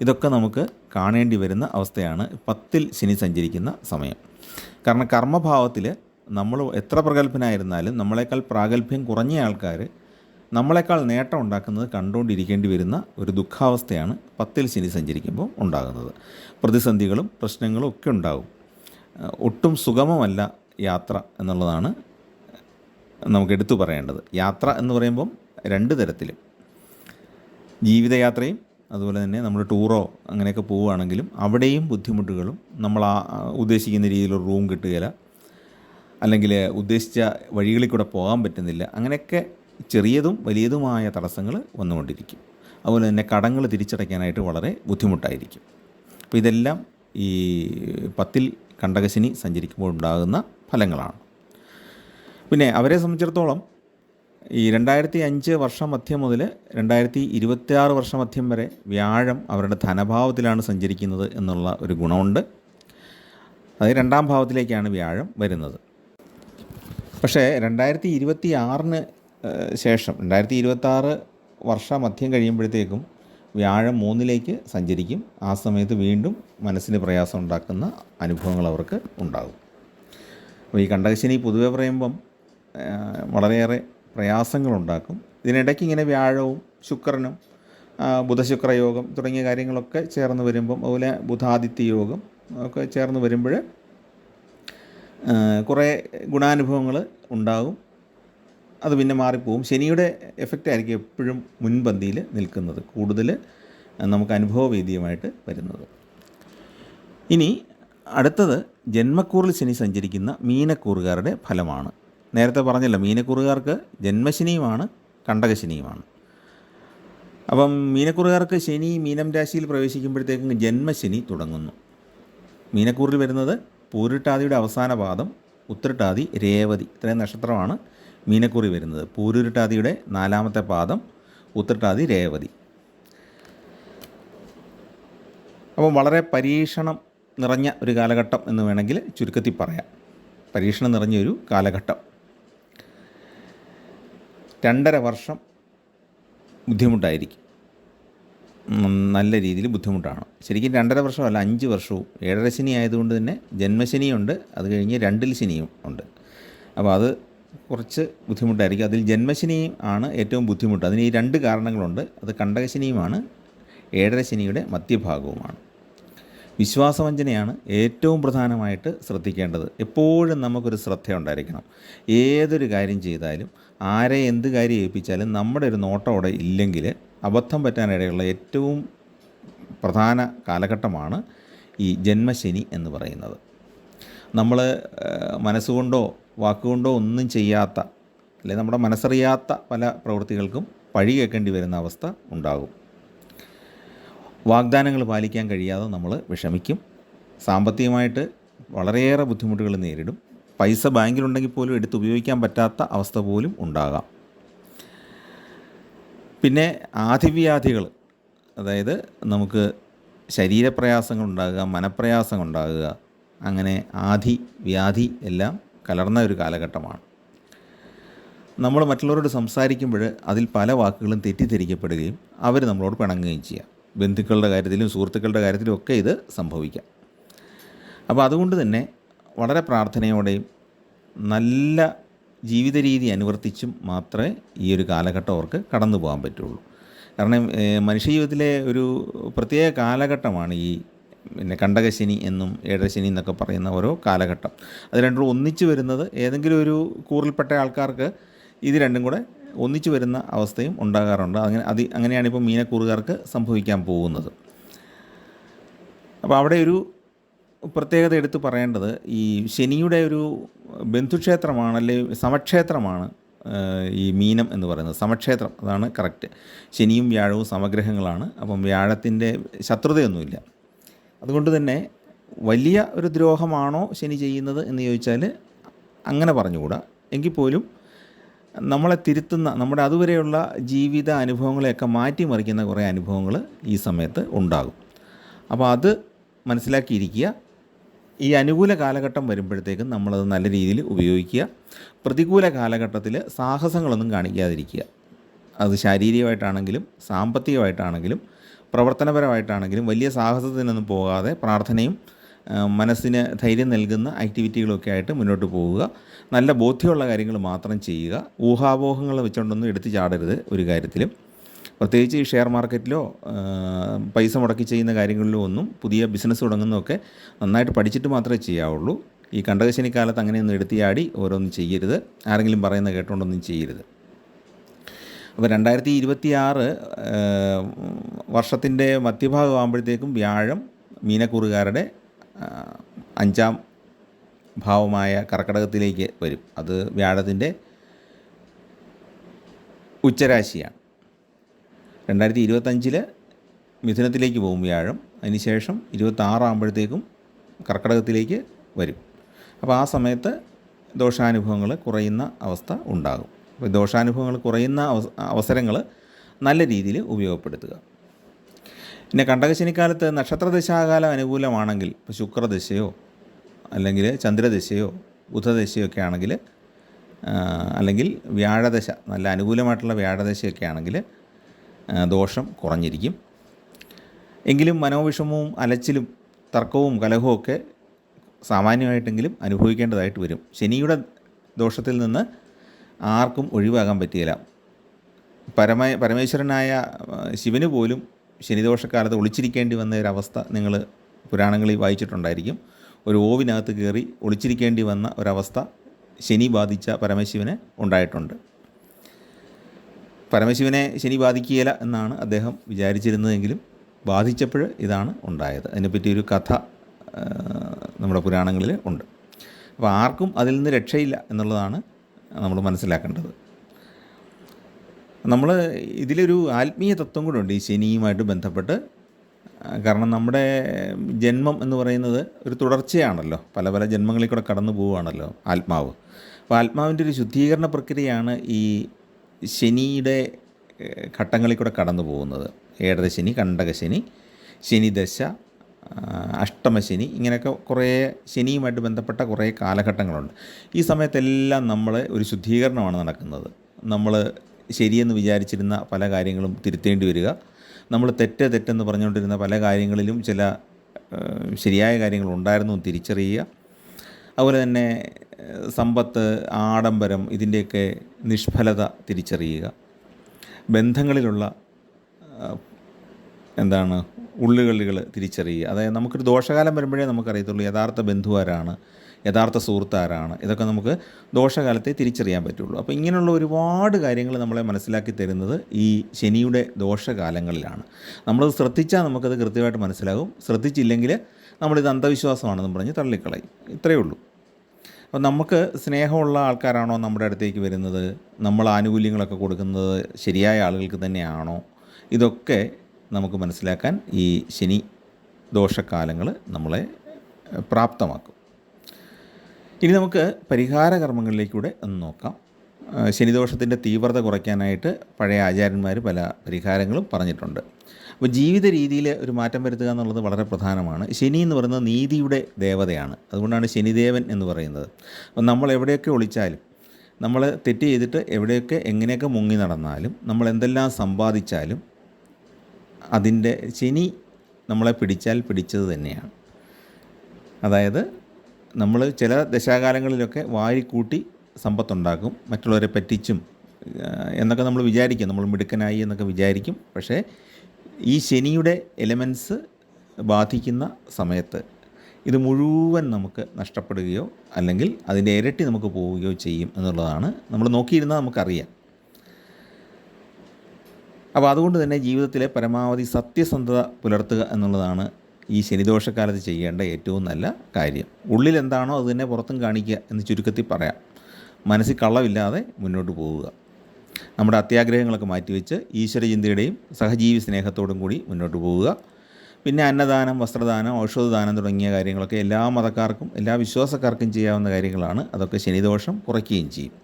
ഇതൊക്കെ നമുക്ക് കാണേണ്ടി വരുന്ന അവസ്ഥയാണ് 10ൽ ശനി സഞ്ചരിക്കുന്ന സമയം. കാരണം കർമ്മഭാവത്തിൽ നമ്മൾ എത്ര പ്രഗത്ഭനായിരുന്നാലും നമ്മളെക്കാൾ പ്രാഗൽഭ്യം കുറഞ്ഞ ആൾക്കാർ നമ്മളെക്കാൾ നേട്ടം ഉണ്ടാക്കുന്നത് കണ്ടുകൊണ്ടിരിക്കേണ്ടി വരുന്ന ഒരു ദുഃഖാവസ്ഥയാണ് 10ൽ ശനി സഞ്ചരിക്കുമ്പോൾ ഉണ്ടാകുന്നത്. പ്രതിസന്ധികളും പ്രശ്നങ്ങളും ഒക്കെ ഉണ്ടാകും. ഒട്ടും സുഗമമല്ല യാത്ര എന്നുള്ളതാണ് നമുക്ക് എടുത്തു പറയേണ്ടത്. യാത്ര എന്ന് പറയുമ്പം 2 തരത്തിലും, ജീവിതയാത്രയും അതുപോലെ തന്നെ നമ്മൾ ടൂറോ അങ്ങനെയൊക്കെ പോവുകയാണെങ്കിലും അവിടെയും ബുദ്ധിമുട്ടുകളും, നമ്മൾ ഉദ്ദേശിക്കുന്ന രീതിയിലൊരു റൂം കിട്ടുകയില്ല, അല്ലെങ്കിൽ ഉദ്ദേശിച്ച വഴികളിൽ കൂടെ പോകാൻ പറ്റുന്നില്ല. അങ്ങനെയൊക്കെ ചെറിയതും വലിയതുമായ തടസ്സങ്ങൾ വന്നുകൊണ്ടിരിക്കും. അതുപോലെ തന്നെ കടങ്ങൾ തിരിച്ചടയ്ക്കാനായിട്ട് വളരെ ബുദ്ധിമുട്ടായിരിക്കും. അപ്പോൾ ഇതെല്ലാം ഈ 10ൽ കണ്ടകശനി സഞ്ചരിക്കുമ്പോൾ ഉണ്ടാകുന്ന ഫലങ്ങളാണ്. പിന്നെ അവരെ സംബന്ധിച്ചിടത്തോളം ഈ 2005 വർഷമധ്യം മുതൽ 2026 വർഷമധ്യം വരെ വ്യാഴം അവരുടെ ധനഭാവത്തിലാണ് സഞ്ചരിക്കുന്നത് എന്നുള്ള ഒരു ഗുണമുണ്ട്. അത് 2ാം ഭാവത്തിലേക്കാണ് വ്യാഴം വരുന്നത്. പക്ഷേ 2026 ശേഷം 2026 വർഷമധ്യം കഴിയുമ്പോഴത്തേക്കും വ്യാഴം 3ലേക്ക് സഞ്ചരിക്കും. ആ സമയത്ത് വീണ്ടും മനസ്സിന് പ്രയാസം ഉണ്ടാക്കുന്ന അനുഭവങ്ങൾ അവർക്ക് ഉണ്ടാകും. അപ്പോൾ ഈ കണ്ടകശനി പൊതുവെ പറയുമ്പം വളരെയേറെ പ്രയാസങ്ങളുണ്ടാക്കും. ഇതിനിടയ്ക്ക് ഇങ്ങനെ വ്യാഴവും ശുക്രനും ബുധശുക്ര യോഗം തുടങ്ങിയ കാര്യങ്ങളൊക്കെ ചേർന്ന് വരുമ്പം, അതുപോലെ ബുധാദിത്യ യോഗം ഒക്കെ ചേർന്ന് വരുമ്പോൾ കുറേ ഗുണാനുഭവങ്ങൾ ഉണ്ടാകും. അത് പിന്നെ മാറിപ്പോവും. ശനിയുടെ എഫക്റ്റ് ആയിരിക്കും എപ്പോഴും മുൻപന്തിയിൽ നിൽക്കുന്നത്, കൂടുതൽ നമുക്ക് അനുഭവവേദ്യമായിട്ട് വരുന്നത്. ഇനി അടുത്തത് ജന്മക്കൂറിൽ ശനി സഞ്ചരിക്കുന്ന മീനക്കൂറുകാരുടെ ഫലമാണ്. നേരത്തെ പറഞ്ഞല്ലോ, മീനക്കൂറുകാർക്ക് ജന്മശനിയുമാണ് കണ്ടകശനിയുമാണ്. അപ്പം മീനക്കൂറുകാർക്ക് ശനി മീനം രാശിയിൽ പ്രവേശിക്കുമ്പോഴത്തേക്കും ജന്മശനി തുടങ്ങുന്നു. മീനക്കൂറിൽ വരുന്നത് പൂരുരുട്ടാതിയുടെ അവസാന പാദം, ഉത്രട്ടാതി, രേവതി, ഇത്രയും നക്ഷത്രമാണ് മീനക്കൂറി വരുന്നത്. പൂരുരുട്ടാതിയുടെ 4ാമത്തെ പാദം, ഉത്രട്ടാതി, രേവതി. അപ്പം വളരെ പരീക്ഷണം നിറഞ്ഞ ഒരു കാലഘട്ടം എന്ന് വേണമെങ്കിൽ ചുരുക്കത്തിൽ പറയാം. പരീക്ഷണം നിറഞ്ഞൊരു കാലഘട്ടം. 2.5 വർഷം ബുദ്ധിമുട്ടായിരിക്കും, നല്ല രീതിയിൽ ബുദ്ധിമുട്ടാണ്. ശരിക്കും 2.5 വർഷമല്ല, 5 വർഷവും. 7.5 ശനി ആയതുകൊണ്ട് തന്നെ ജന്മശനിയുണ്ട്, അത് കഴിഞ്ഞ് 2ൽ ശനിയും ഉണ്ട്. അപ്പോൾ അത് കുറച്ച് ബുദ്ധിമുട്ടായിരിക്കും. അതിൽ ജന്മശനി ആണ് ഏറ്റവും ബുദ്ധിമുട്ട്. അതിന് ഈ 2 കാരണങ്ങളുണ്ട്. അത് കണ്ടകശനിയുമാണ്, 7.5 ശനിയുടെ മധ്യഭാഗവുമാണ്. വിശ്വാസവഞ്ചനയാണ് ഏറ്റവും പ്രധാനമായിട്ട് ശ്രദ്ധിക്കേണ്ടത്. എപ്പോഴും നമുക്കൊരു ശ്രദ്ധ ഉണ്ടായിരിക്കണം. ഏതൊരു കാര്യം ചെയ്താലും, ആരെ എന്ത് കാര്യം ഏൽപ്പിച്ചാലും നമ്മുടെ ഒരു നോട്ടം അവിടെ ഇല്ലെങ്കിൽ അബദ്ധം പറ്റാനിടയുള്ള ഏറ്റവും പ്രധാന കാലഘട്ടമാണ് ഈ ജന്മശനി എന്ന് പറയുന്നത്. നമ്മൾ മനസ്സുകൊണ്ടോ വാക്കുകൊണ്ടോ ഒന്നും ചെയ്യാത്ത, അല്ലെങ്കിൽ നമ്മുടെ മനസ്സറിയാത്ത പല പ്രവൃത്തികൾക്കും പഴി കേൾക്കേണ്ടി വരുന്ന അവസ്ഥ ഉണ്ടാകും. വാഗ്ദാനങ്ങൾ പാലിക്കാൻ കഴിയാതെ നമ്മൾ വിഷമിക്കും. സാമ്പത്തികമായിട്ട് വളരെയേറെ ബുദ്ധിമുട്ടുകൾ നേരിടും. പൈസ ബാങ്കിലുണ്ടെങ്കിൽ പോലും എടുത്ത് ഉപയോഗിക്കാൻ പറ്റാത്ത അവസ്ഥ പോലും ഉണ്ടാകാം. പിന്നെ ആധിവ്യാധികൾ, അതായത് നമുക്ക് ശരീരപ്രയാസങ്ങൾ ഉണ്ടാകുക, മനപ്രയാസം ഉണ്ടാകുക, അങ്ങനെ ആധി വ്യാധി എല്ലാം കലർന്ന ഒരു കാലഘട്ടമാണ്. നമ്മൾ മറ്റുള്ളവരോട് സംസാരിക്കുമ്പോൾ അതിൽ പല വാക്കുകളും തെറ്റിദ്ധരിക്കപ്പെടുകയും അവർ നമ്മളോട് പിണങ്ങുകയും ചെയ്യാം. ബന്ധുക്കളുടെ കാര്യത്തിലും സുഹൃത്തുക്കളുടെ കാര്യത്തിലും ഒക്കെ ഇത് സംഭവിക്കാം. അപ്പോൾ അതുകൊണ്ട് തന്നെ വളരെ പ്രാർത്ഥനയോടെയും നല്ല ജീവിത രീതി അനുവർത്തിച്ചും മാത്രമേ ഈ ഒരു കാലഘട്ടം അവർക്ക് കടന്നു പോകാൻ പറ്റുള്ളൂ. കാരണം മനുഷ്യജീവിതത്തിലെ ഒരു പ്രത്യേക കാലഘട്ടമാണ് ഈ കണ്ടകശനി എന്നും ഏഴരശനി എന്നൊക്കെ പറയുന്ന ഓരോ കാലഘട്ടം. അത് രണ്ടും ഒന്നിച്ചു വരുന്നത് ഏതെങ്കിലും ഒരു കൂറിൽപ്പെട്ട ആൾക്കാർക്ക് ഇത് രണ്ടും കൂടെ ഒന്നിച്ചു വരുന്ന അവസ്ഥയും ഉണ്ടാകാറുണ്ട്. അങ്ങനെയാണ് ഇപ്പോൾ മീനക്കൂറുകാർക്ക് സംഭവിക്കാൻ പോകുന്നത്. അപ്പോൾ അവിടെ ഒരു പ്രത്യേകത എടുത്ത് പറയേണ്ടത് ഈ ശനിയുടെ ഒരു ബന്ധുക്ഷേത്രമാണ്, അല്ലെങ്കിൽ സമക്ഷേത്രമാണ് ഈ മീനം എന്ന് പറയുന്നത്. സമക്ഷേത്രം, അതാണ് കറക്റ്റ്. ശനിയും വ്യാഴവും സമഗ്രഹങ്ങളാണ്. അപ്പം വ്യാഴത്തിൻ്റെ ശത്രുതയൊന്നുമില്ല. അതുകൊണ്ട് തന്നെ വലിയ ഒരു ദ്രോഹമാണോ ശനി ചെയ്യുന്നത് എന്ന് ചോദിച്ചാൽ അങ്ങനെ പറഞ്ഞുകൂടാ. എങ്കിൽ പോലും നമ്മളെ തിരുത്തുന്ന, നമ്മുടെ അതുവരെയുള്ള ജീവിത അനുഭവങ്ങളെയൊക്കെ മാറ്റിമറിക്കുന്ന കുറേ അനുഭവങ്ങൾ ഈ സമയത്ത് ഉണ്ടാകും. അപ്പോൾ അത് മനസ്സിലാക്കിയിരിക്കുക. ഈ അനുകൂല കാലഘട്ടം വരുമ്പോഴത്തേക്കും നമ്മളത് നല്ല രീതിയിൽ ഉപയോഗിക്കുക. പ്രതികൂല കാലഘട്ടത്തിൽ സാഹസങ്ങളൊന്നും കാണിക്കാതിരിക്കുക. അത് ശാരീരികമായിട്ടാണെങ്കിലും സാമ്പത്തികമായിട്ടാണെങ്കിലും പ്രവർത്തനപരമായിട്ടാണെങ്കിലും വലിയ സാഹസത്തിനൊന്നും പോകാതെ പ്രാർത്ഥനയും മനസ്സിന് ധൈര്യം നൽകുന്ന ആക്ടിവിറ്റികളൊക്കെ ആയിട്ട് മുന്നോട്ട് പോവുക. നല്ല ബോധ്യമുള്ള കാര്യങ്ങൾ മാത്രം ചെയ്യുക. ഊഹാപോഹങ്ങൾ വെച്ചുകൊണ്ടൊന്നും എടുത്ത് ചാടരുത് ഒരു കാര്യത്തിലും. പ്രത്യേകിച്ച് ഈ ഷെയർ മാർക്കറ്റിലോ പൈസ മുടക്കി ചെയ്യുന്ന കാര്യങ്ങളിലോ ഒന്നും, പുതിയ ബിസിനസ് തുടങ്ങുന്നതൊക്കെ നന്നായിട്ട് പഠിച്ചിട്ട് മാത്രമേ ചെയ്യാവുള്ളൂ. ഈ കണ്ടകശനിക്കാലത്ത് അങ്ങനെയൊന്നും എടുത്തിയാടി ഓരോന്നും ചെയ്യരുത്. ആരെങ്കിലും പറയുന്നത് കേട്ടുകൊണ്ടൊന്നും ചെയ്യരുത്. അപ്പോൾ 2026 വർഷത്തിൻ്റെ മധ്യഭാഗമാകുമ്പോഴത്തേക്കും വ്യാഴം മീനക്കൂറുകാരുടെ 5ാം ഭാവമായ കർക്കടകത്തിലേക്ക് വരും. അത് വ്യാഴത്തിൻ്റെ ഉച്ചരാശിയാണ്. 2025 മിഥുനത്തിലേക്ക് പോകും വ്യാഴം. അതിനുശേഷം 26 ആകുമ്പോഴത്തേക്കും കർക്കടകത്തിലേക്ക് വരും. അപ്പോൾ ആ സമയത്ത് ദോഷാനുഭവങ്ങൾ കുറയുന്ന അവസ്ഥ ഉണ്ടാകും. അപ്പോൾ ദോഷാനുഭവങ്ങൾ കുറയുന്ന അവസരങ്ങൾ നല്ല രീതിയിൽ ഉപയോഗപ്പെടുത്തുക. പിന്നെ കണ്ടകശനിക്കാലത്ത് നക്ഷത്രദശാകാലം അനുകൂലമാണെങ്കിൽ, ഇപ്പോൾ ശുക്രദശയോ അല്ലെങ്കിൽ ചന്ദ്രദശയോ ബുധദശയോ ഒക്കെ ആണെങ്കിൽ, അല്ലെങ്കിൽ വ്യാഴദശ, നല്ല അനുകൂലമായിട്ടുള്ള വ്യാഴദശയൊക്കെ ആണെങ്കിൽ ദോഷം കുറഞ്ഞിരിക്കും. എങ്കിലും മനോവിഷമവും അലച്ചിലും തർക്കവും കലഹവും ഒക്കെ സാമാന്യമായിട്ടെങ്കിലും അനുഭവിക്കേണ്ടതായിട്ട് വരും. ശനിയുടെ ദോഷത്തിൽ നിന്ന് ആർക്കും ഒഴിവാകാൻ പറ്റുകയില്ല. പരമേശ്വരനായ ശിവന് പോലും ശനിദോഷക്കാലത്ത് ഒളിച്ചിരിക്കേണ്ടി വന്ന ഒരവസ്ഥ നിങ്ങൾ പുരാണങ്ങളിൽ വായിച്ചിട്ടുണ്ടായിരിക്കും. ഒരു ഓവിനകത്ത് കയറി ഒളിച്ചിരിക്കേണ്ടി വന്ന ഒരവസ്ഥ ശനി ബാധിച്ച പരമശിവന് ഉണ്ടായിട്ടുണ്ട്. പരമശിവനെ ശനി ബാധിക്കുകയില്ല എന്നാണ് അദ്ദേഹം വിചാരിച്ചിരുന്നതെങ്കിലും ബാധിച്ചപ്പോൾ ഇതാണ് ഉണ്ടായത്. അതിനെപ്പറ്റി ഒരു കഥ നമ്മുടെ പുരാണങ്ങളിൽ ഉണ്ട്. അപ്പോൾ ആർക്കും അതിൽ നിന്ന് രക്ഷയില്ല എന്നുള്ളതാണ് നമ്മൾ മനസ്സിലാക്കേണ്ടത്. നമ്മൾ ഇതിലൊരു ആത്മീയ തത്വം കൂടെ ഉണ്ട് ഈ ശനിയുമായിട്ട് ബന്ധപ്പെട്ട്. കാരണം നമ്മുടെ ജന്മം എന്ന് പറയുന്നത് ഒരു തുടർച്ചയാണല്ലോ, പല പല ജന്മങ്ങളിൽ കൂടെ കടന്നു പോവുകയാണല്ലോ ആത്മാവ്. അപ്പോൾ ആത്മാവിൻ്റെ ഒരു ശുദ്ധീകരണ പ്രക്രിയയാണ് ഈ ശനിയുടെ ഘട്ടങ്ങളിൽ കൂടെ കടന്നു പോകുന്നത്. ഏഴരശനി, കണ്ടകശനി, ശനിദശ, അഷ്ടമശനി, ഇങ്ങനെയൊക്കെ കുറേ ശനിയുമായിട്ട് ബന്ധപ്പെട്ട കുറേ കാലഘട്ടങ്ങളുണ്ട്. ഈ സമയത്തെല്ലാം നമ്മൾ ഒരു ശുദ്ധീകരണമാണ് നടക്കുന്നത്. നമ്മൾ ശരിയെന്ന് വിചാരിച്ചിരുന്ന പല കാര്യങ്ങളും തിരുത്തേണ്ടി വരിക, നമ്മൾ തെറ്റെന്ന് പറഞ്ഞുകൊണ്ടിരുന്ന പല കാര്യങ്ങളിലും ചില ശരിയായ കാര്യങ്ങൾ ഉണ്ടായിരുന്നു തിരിച്ചറിയുക. അതുപോലെ തന്നെ സമ്പത്ത്, ആഡംബരം, ഇതിൻ്റെയൊക്കെ നിഷ്ഫലത തിരിച്ചറിയുക. ബന്ധങ്ങളിലുള്ള ഉള്ളുകളികൾ തിരിച്ചറിയുക. അതായത് നമുക്കൊരു ദോഷകാലം വരുമ്പോഴേ നമുക്കറിയത്തുള്ളൂ യഥാർത്ഥ ബന്ധു ആരാണ്, യഥാർത്ഥ സുഹൃത്ത് ആരാണ്. ഇതൊക്കെ നമുക്ക് ദോഷകാലത്തെ തിരിച്ചറിയാൻ പറ്റുള്ളൂ. അപ്പോൾ ഇങ്ങനെയുള്ള ഒരുപാട് കാര്യങ്ങൾ നമ്മളെ മനസ്സിലാക്കി തരുന്നത് ഈ ശനിയുടെ ദോഷകാലങ്ങളിലാണ്. നമ്മളത് ശ്രദ്ധിച്ചാൽ നമുക്കത് കൃത്യമായിട്ട് മനസ്സിലാകും. ശ്രദ്ധിച്ചില്ലെങ്കിൽ നമ്മളിത് അന്ധവിശ്വാസമാണെന്ന് പറഞ്ഞ് തള്ളിക്കളയും. ഇത്രയേ ഉള്ളൂ. അപ്പോൾ നമുക്ക് സ്നേഹമുള്ള ആൾക്കാരാണോ നമ്മുടെ അടുത്തേക്ക് വരുന്നത്, നമ്മൾ ആനുകൂല്യങ്ങളൊക്കെ കൊടുക്കുന്നത് ശരിയായ ആളുകൾക്ക് തന്നെയാണോ, ഇതൊക്കെ നമുക്ക് മനസ്സിലാക്കാൻ ഈ ശനി ദോഷക്കാലങ്ങൾ നമ്മളെ പ്രാപ്തമാക്കും. ഇനി നമുക്ക് പരിഹാര കർമ്മങ്ങളിലേക്കൂടെ ഒന്ന് നോക്കാം. ശനിദോഷത്തിൻ്റെ തീവ്രത കുറയ്ക്കാനായിട്ട് പഴയ ആചാര്യന്മാർ പല പരിഹാരങ്ങളും പറഞ്ഞിട്ടുണ്ട്. അപ്പോൾ ജീവിത രീതിയിൽ ഒരു മാറ്റം വരുത്തുക എന്നുള്ളത് വളരെ പ്രധാനമാണ്. ശനി എന്ന് പറയുന്നത് നീതിയുടെ ദേവതയാണ്. അതുകൊണ്ടാണ് ശനിദേവൻ എന്ന് പറയുന്നത്. അപ്പോൾ നമ്മൾ എവിടെയൊക്കെ ഒളിച്ചാലും, നമ്മൾ തെറ്റ് ചെയ്തിട്ട് എവിടെയൊക്കെ എങ്ങനെയൊക്കെ മുങ്ങി നടന്നാലും, നമ്മൾ എന്തെല്ലാം സമ്പാദിച്ചാലും അതിൻ്റെ ശനി നമ്മളെ പിടിച്ചാൽ പിടിച്ചത് തന്നെയാണ്. അതായത് നമ്മൾ ചില ദശാകാലങ്ങളിലൊക്കെ വാരിക്കൂട്ടി സമ്പത്തുണ്ടാക്കും, മറ്റുള്ളവരെ പറ്റിച്ചും എന്നൊക്കെ നമ്മൾ വിചാരിക്കും, നമ്മൾ മിടുക്കനായി എന്നൊക്കെ വിചാരിക്കും. പക്ഷേ ഈ ശനിയുടെ എലമെൻറ്റ്സ് ബാധിക്കുന്ന സമയത്ത് ഇത് മുഴുവൻ നമുക്ക് നഷ്ടപ്പെടുകയോ അല്ലെങ്കിൽ അതിൻ്റെ ഇരട്ടി നമുക്ക് പോവുകയോ ചെയ്യും എന്നുള്ളതാണ് നമ്മൾ നോക്കിയിരുന്നാൽ നമുക്കറിയാം. അപ്പോൾ അതുകൊണ്ട് തന്നെ ജീവിതത്തിലെ പരമാവധി സത്യസന്ധത പുലർത്തുക എന്നുള്ളതാണ് ഈ ശനിദോഷക്കാലത്ത് ചെയ്യേണ്ട ഏറ്റവും നല്ല കാര്യം. ഉള്ളിൽ എന്താണോ അത് തന്നെ പുറത്തും കാണിക്കുക എന്ന് ചുരുക്കത്തിൽ പറയാം. മനസ്സിൽ കള്ളമില്ലാതെ മുന്നോട്ട് പോവുക, നമ്മുടെ അത്യാഗ്രഹങ്ങളൊക്കെ മാറ്റിവെച്ച് ഈശ്വരചിന്തയുടെയും സഹജീവി സ്നേഹത്തോടും കൂടി മുന്നോട്ട് പോവുക. പിന്നെ അന്നദാനം, വസ്ത്രദാനം, ഔഷധദാനം തുടങ്ങിയ കാര്യങ്ങളൊക്കെ എല്ലാ മതക്കാർക്കും എല്ലാ വിശ്വാസക്കാർക്കും ചെയ്യാവുന്ന കാര്യങ്ങളാണ്. അതൊക്കെ ശനിദോഷം കുറയ്ക്കുകയും ചെയ്യും.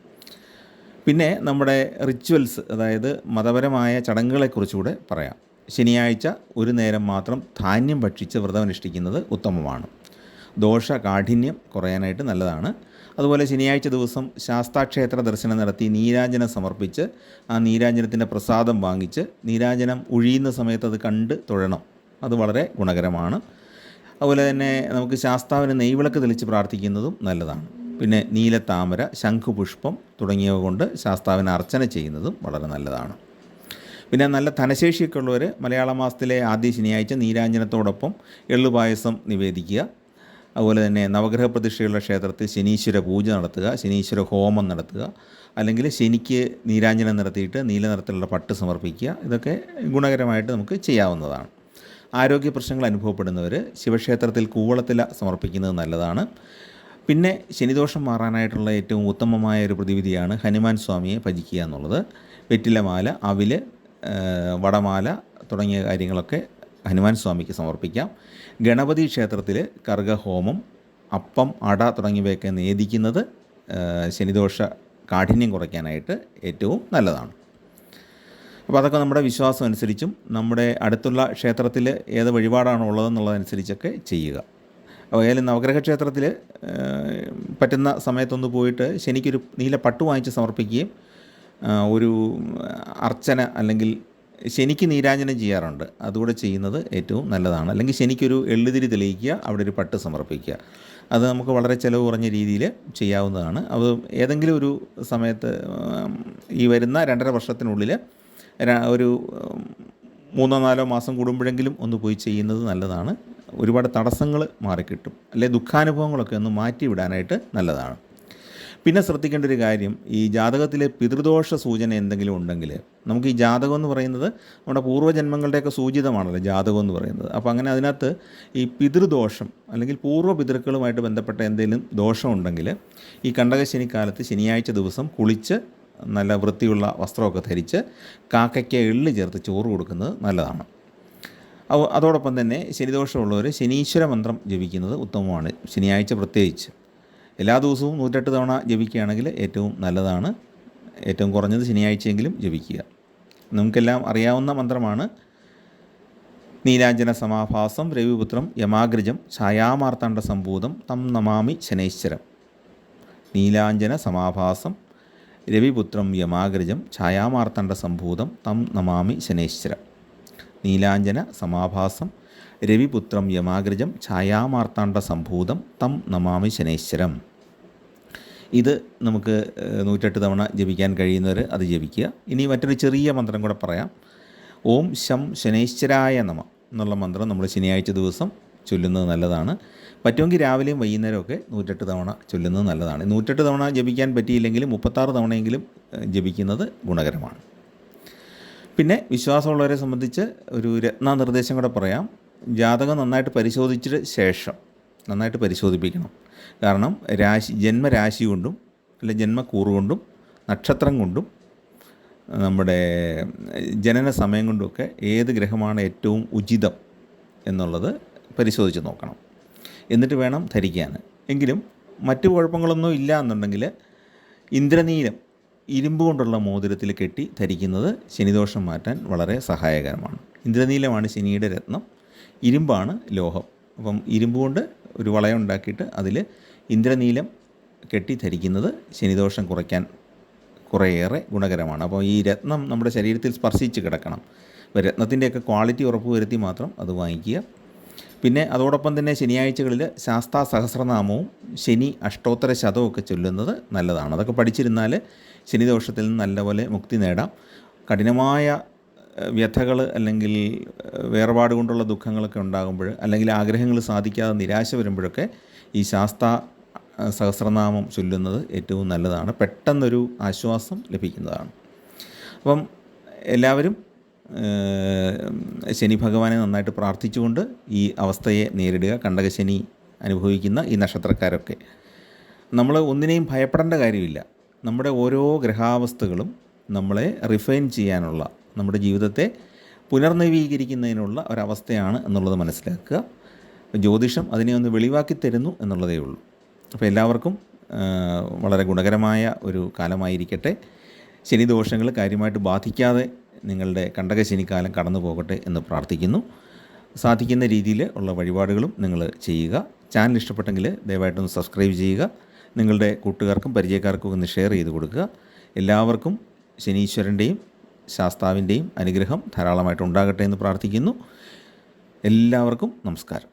പിന്നെ നമ്മുടെ റിച്വൽസ്, അതായത് മതപരമായ ചടങ്ങുകളെക്കുറിച്ചുകൂടെ പറയാം. ശനിയാഴ്ച ഒരു നേരം മാത്രം ധാന്യം ഭക്ഷിച്ച് വ്രതമനുഷ്ഠിക്കുന്നത് ഉത്തമമാണ്. ദോഷ കാഠിന്യം കുറയാനായിട്ട് നല്ലതാണ്. അതുപോലെ ശനിയാഴ്ച ദിവസം ശാസ്താക്ഷേത്ര ദർശനം നടത്തി നീരാഞ്ജനം സമർപ്പിച്ച് ആ നീരാഞ്ജനത്തിൻ്റെ പ്രസാദം വാങ്ങിച്ച് നീരാഞ്ജനം ഒഴിയുന്ന സമയത്ത് അത് കണ്ട് തൊഴണം. അത് വളരെ ഗുണകരമാണ്. അതുപോലെ തന്നെ നമുക്ക് ശാസ്താവിന് നെയ്വിളക്ക് തെളിച്ച് പ്രാർത്ഥിക്കുന്നതും നല്ലതാണ്. പിന്നെ നീലത്താമര, ശംഖുപുഷ്പം തുടങ്ങിയവ കൊണ്ട് ശാസ്താവിനെ അർച്ചന ചെയ്യുന്നതും വളരെ നല്ലതാണ്. പിന്നെ നല്ല ധനശേഷിയൊക്കെ ഉള്ളവർ മലയാള മാസത്തിലെ ആദ്യ ശനിയാഴ്ച നീരാഞ്ജനത്തോടൊപ്പം എള്ളുപായസം നിവേദിക്കുക. അതുപോലെ തന്നെ നവഗ്രഹ പ്രതിഷ്ഠയുള്ള ക്ഷേത്രത്തിൽ ശനീശ്വര പൂജ നടത്തുക, ശനീശ്വര ഹോമം നടത്തുക, അല്ലെങ്കിൽ ശനിക്ക് നീരാഞ്ജനം നടത്തിയിട്ട് നീല നിറത്തിലുള്ള പട്ട് സമർപ്പിക്കുക. ഇതൊക്കെ ഗുണകരമായിട്ട് നമുക്ക് ചെയ്യാവുന്നതാണ്. ആരോഗ്യ പ്രശ്നങ്ങൾ അനുഭവപ്പെടുന്നവർ ശിവക്ഷേത്രത്തിൽ കൂവളത്തില സമർപ്പിക്കുന്നത് നല്ലതാണ്. പിന്നെ ശനിദോഷം മാറാനായിട്ടുള്ള ഏറ്റവും ഉത്തമമായ ഒരു പ്രതിവിധിയാണ് ഹനുമാൻ സ്വാമിയെ ഭജിക്കുക എന്നുള്ളത്. വെറ്റിലമാല, അവില്, വടമാല തുടങ്ങിയ കാര്യങ്ങളൊക്കെ ഹനുമാൻ സ്വാമിക്ക് സമർപ്പിക്കാം. ഗണപതി ക്ഷേത്രത്തിൽ കർഗഹോമം, അപ്പം, അട തുടങ്ങിയവയൊക്കെ നേദിക്കുന്നത് ശനിദോഷ കാഠിന്യം കുറയ്ക്കാനായിട്ട് ഏറ്റവും നല്ലതാണ്. അപ്പോൾ അതൊക്കെ നമ്മുടെ വിശ്വാസം അനുസരിച്ചും നമ്മുടെ അടുത്തുള്ള ക്ഷേത്രത്തിൽ ഏത് വഴിപാടാണോ ഉള്ളതെന്നുള്ളതനുസരിച്ചൊക്കെ ചെയ്യുക. ഏതായാലും നവഗ്രഹ ക്ഷേത്രത്തിൽ പറ്റുന്ന സമയത്തൊന്ന് പോയിട്ട് ശനിക്കൊരു നീല പട്ട് വാങ്ങിച്ച് സമർപ്പിക്കുകയും ഒരു അർച്ചന അല്ലെങ്കിൽ ശനിക്ക് നീരാഞ്ജനം ചെയ്യാറുണ്ട്, അതുകൂടെ ചെയ്യുന്നത് ഏറ്റവും നല്ലതാണ്. അല്ലെങ്കിൽ ശനിക്കൊരു എള്ളുതിരി തെളിയിക്കുക, അവിടെ ഒരു പട്ട് സമർപ്പിക്കുക. അത് നമുക്ക് വളരെ ചിലവ് കുറഞ്ഞ രീതിയിൽ ചെയ്യാവുന്നതാണ്. അത് ഏതെങ്കിലും ഒരു സമയത്ത് ഈ വരുന്ന 2.5 വർഷത്തിനുള്ളിൽ ഒരു 3-4 മാസം കൂടുമ്പോഴെങ്കിലും ഒന്ന് പോയി ചെയ്യുന്നത് നല്ലതാണ്. ഒരുപാട് തടസ്സങ്ങൾ മാറിക്കിട്ടും, അല്ലെങ്കിൽ ദുഃഖാനുഭവങ്ങളൊക്കെ ഒന്ന് മാറ്റിവിടാനായിട്ട് നല്ലതാണ്. പിന്നെ ശ്രദ്ധിക്കേണ്ട ഒരു കാര്യം, ഈ ജാതകത്തിലെ പിതൃദോഷ സൂചന എന്തെങ്കിലും ഉണ്ടെങ്കിൽ, നമുക്ക് ഈ ജാതകം എന്ന് പറയുന്നത് നമ്മുടെ പൂർവ്വജന്മങ്ങളുടെയൊക്കെ സൂചിതമാണല്ലോ ജാതകം എന്ന് പറയുന്നത്. അപ്പോൾ അങ്ങനെ അതിനകത്ത് ഈ പിതൃദോഷം അല്ലെങ്കിൽ പൂർവ്വ പിതൃക്കളുമായിട്ട് ബന്ധപ്പെട്ട എന്തെങ്കിലും ദോഷം ഉണ്ടെങ്കിൽ ഈ കണ്ടകശനിക്കാലത്ത് ശനിയാഴ്ച ദിവസം കുളിച്ച് നല്ല വൃത്തിയുള്ള വസ്ത്രമൊക്കെ ധരിച്ച് കാക്കയ്ക്ക് എള്ള് ചേർത്ത് ചോറ് കൊടുക്കുന്നത് നല്ലതാണ്. അതോടൊപ്പം തന്നെ ശനിദോഷമുള്ളവർ ശനീശ്വര മന്ത്രം ജപിക്കുന്നത് ഉത്തമമാണ്. ശനിയാഴ്ച പ്രത്യേകിച്ച് എല്ലാ ദിവസവും 108 തവണ ജപിക്കുകയാണെങ്കിൽ ഏറ്റവും നല്ലതാണ്. ഏറ്റവും കുറഞ്ഞത് ശനിയാഴ്ചയെങ്കിലും ജപിക്കുക. നമുക്കെല്ലാം അറിയാവുന്ന മന്ത്രമാണ്. നീലാഞ്ജന സമാഭാസം രവിപുത്രം യമാഗ്രജം ഛായാമാർത്താണ്ഡ സംഭൂതം തം നമാമി ശനൈശ്വരം. നീലാഞ്ജന സമാഭാസം രവിപുത്രം യമാഗ്രജം ഛായാമാർത്താണ്ഡ സംഭൂതം തം നമാമി ശനൈശ്വരം. നീലാഞ്ജന സമാഭാസം രവിപുത്രം യമാഗ്രജം ഛായാമാർത്താണ്ഡ സംഭൂതം തം നമാമി ശനൈശ്വരം. ഇത് നമുക്ക് 108 തവണ ജപിക്കാൻ കഴിയുന്നവർ അത് ജപിക്കുക. ഇനി മറ്റൊരു ചെറിയ മന്ത്രം കൂടെ പറയാം. ഓം ശം ശനൈശ്വരായ നമ എന്നുള്ള മന്ത്രം നമ്മൾ ശനിയാഴ്ച ദിവസം ചൊല്ലുന്നത് നല്ലതാണ്. പറ്റുമെങ്കിൽ രാവിലെയും വൈകുന്നേരമൊക്കെ 108 തവണ ചൊല്ലുന്നത് നല്ലതാണ്. 108 തവണ ജപിക്കാൻ പറ്റിയില്ലെങ്കിലും 36 തവണയെങ്കിലും ജപിക്കുന്നത് ഗുണകരമാണ്. പിന്നെ വിശ്വാസമുള്ളവരെ സംബന്ധിച്ച് ഒരു രത്നനിർദ്ദേശം കൂടെ പറയാം. ജാതകം നന്നായിട്ട് പരിശോധിച്ചിട്ട് ശേഷം നന്നായിട്ട് പരിശോധിപ്പിക്കണം. കാരണം ജന്മരാശി കൊണ്ടും അല്ലെങ്കിൽ ജന്മക്കൂറ് കൊണ്ടും നക്ഷത്രം കൊണ്ടും നമ്മുടെ ജനന സമയം കൊണ്ടുമൊക്കെ ഏത് ഗ്രഹമാണ് ഏറ്റവും ഉചിതം എന്നുള്ളത് പരിശോധിച്ച് നോക്കണം. എന്നിട്ട് വേണം ധരിക്കാൻ. എങ്കിലും മറ്റു കുഴപ്പങ്ങളൊന്നും ഇല്ല എന്നുണ്ടെങ്കിൽ ഇന്ദ്രനീലം ഇരുമ്പ് കൊണ്ടുള്ള മോതിരത്തിൽ കെട്ടി ധരിക്കുന്നത് ശനിദോഷം മാറ്റാൻ വളരെ സഹായകരമാണ്. ഇന്ദ്രനീലമാണ് ശനിയുടെ രത്നം, ഇരുമ്പാണ് ലോഹം. അപ്പം ഇരുമ്പ് കൊണ്ട് ഒരു വളയം ഉണ്ടാക്കിയിട്ട് അതിൽ ഇന്ദ്രനീലം കെട്ടി ധരിക്കുന്നത് ശനിദോഷം കുറയ്ക്കാൻ കുറേയേറെ ഗുണകരമാണ്. അപ്പോൾ ഈ രത്നം നമ്മുടെ ശരീരത്തിൽ സ്പർശിച്ച് കിടക്കണം. അപ്പോൾ രത്നത്തിൻ്റെയൊക്കെ ക്വാളിറ്റി ഉറപ്പ് വരുത്തി മാത്രം അത് വാങ്ങിക്കുക. പിന്നെ അതോടൊപ്പം തന്നെ ശനിയാഴ്ചകളിൽ ശാസ്താ സഹസ്രനാമവും ശനി അഷ്ടോത്തര ശതമൊക്കെ ചൊല്ലുന്നത് നല്ലതാണ്. അതൊക്കെ പഠിച്ചിരുന്നാൽ ശനിദോഷത്തിൽ നിന്ന് നല്ലപോലെ മുക്തി നേടാം. കഠിനമായ വ്യഥകൾ അല്ലെങ്കിൽ വേർപാട് കൊണ്ടുള്ള ദുഃഖങ്ങളൊക്കെ ഉണ്ടാകുമ്പോൾ, അല്ലെങ്കിൽ ആഗ്രഹങ്ങൾ സാധിക്കാതെ നിരാശ വരുമ്പോഴൊക്കെ ഈ ശാസ്താ സഹസ്രനാമം ചൊല്ലുന്നത് ഏറ്റവും നല്ലതാണ്. പെട്ടെന്നൊരു ആശ്വാസം ലഭിക്കുന്നതാണ്. അപ്പം എല്ലാവരും ശനി ഭഗവാനെ നന്നായിട്ട് പ്രാർത്ഥിച്ചുകൊണ്ട് ഈ അവസ്ഥയെ നേരിടുക. കണ്ടകശനി അനുഭവിക്കുന്ന ഈ നക്ഷത്രക്കാരൊക്കെ നമ്മൾ ഒന്നിനെയും ഭയപ്പെടേണ്ട കാര്യമില്ല. നമ്മുടെ ഓരോ ഗ്രഹാവസ്ഥകളും നമ്മളെ റിഫൈൻ ചെയ്യാനുള്ള, നമ്മുടെ ജീവിതത്തെ പുനർനവീകരിക്കുന്നതിനുള്ള ഒരവസ്ഥയാണ് എന്നുള്ളത് മനസ്സിലാക്കുക. ജ്യോതിഷം അതിനെ ഒന്ന് വെളിവാക്കി തരുന്നു എന്നുള്ളതേ ഉള്ളൂ. അപ്പോൾ എല്ലാവർക്കും വളരെ ഗുണകരമായ ഒരു കാലമായിരിക്കട്ടെ. ശനിദോഷങ്ങൾ കാര്യമായിട്ട് ബാധിക്കാതെ നിങ്ങളുടെ കണ്ടകശനിക്കാലം കടന്നു പോകട്ടെ എന്ന് പ്രാർത്ഥിക്കുന്നു. സാധിക്കുന്ന രീതിയിൽ ഉള്ള വഴിപാടുകളും നിങ്ങൾ ചെയ്യുക. ചാനൽ ഇഷ്ടപ്പെട്ടെങ്കിൽ ദയവായിട്ടൊന്ന് സബ്സ്ക്രൈബ് ചെയ്യുക. നിങ്ങളുടെ കൂട്ടുകാർക്കും പരിചയക്കാർക്കും ഒന്ന് ഷെയർ ചെയ്ത് കൊടുക്കുക. എല്ലാവർക്കും ശനീശ്വരൻ്റെയും ശാസ്താവിൻ്റെയും അനുഗ്രഹം ധാരാളമായിട്ട് ഉണ്ടാകട്ടെ എന്ന് പ്രാർത്ഥിക്കുന്നു. എല്ലാവർക്കും നമസ്കാരം.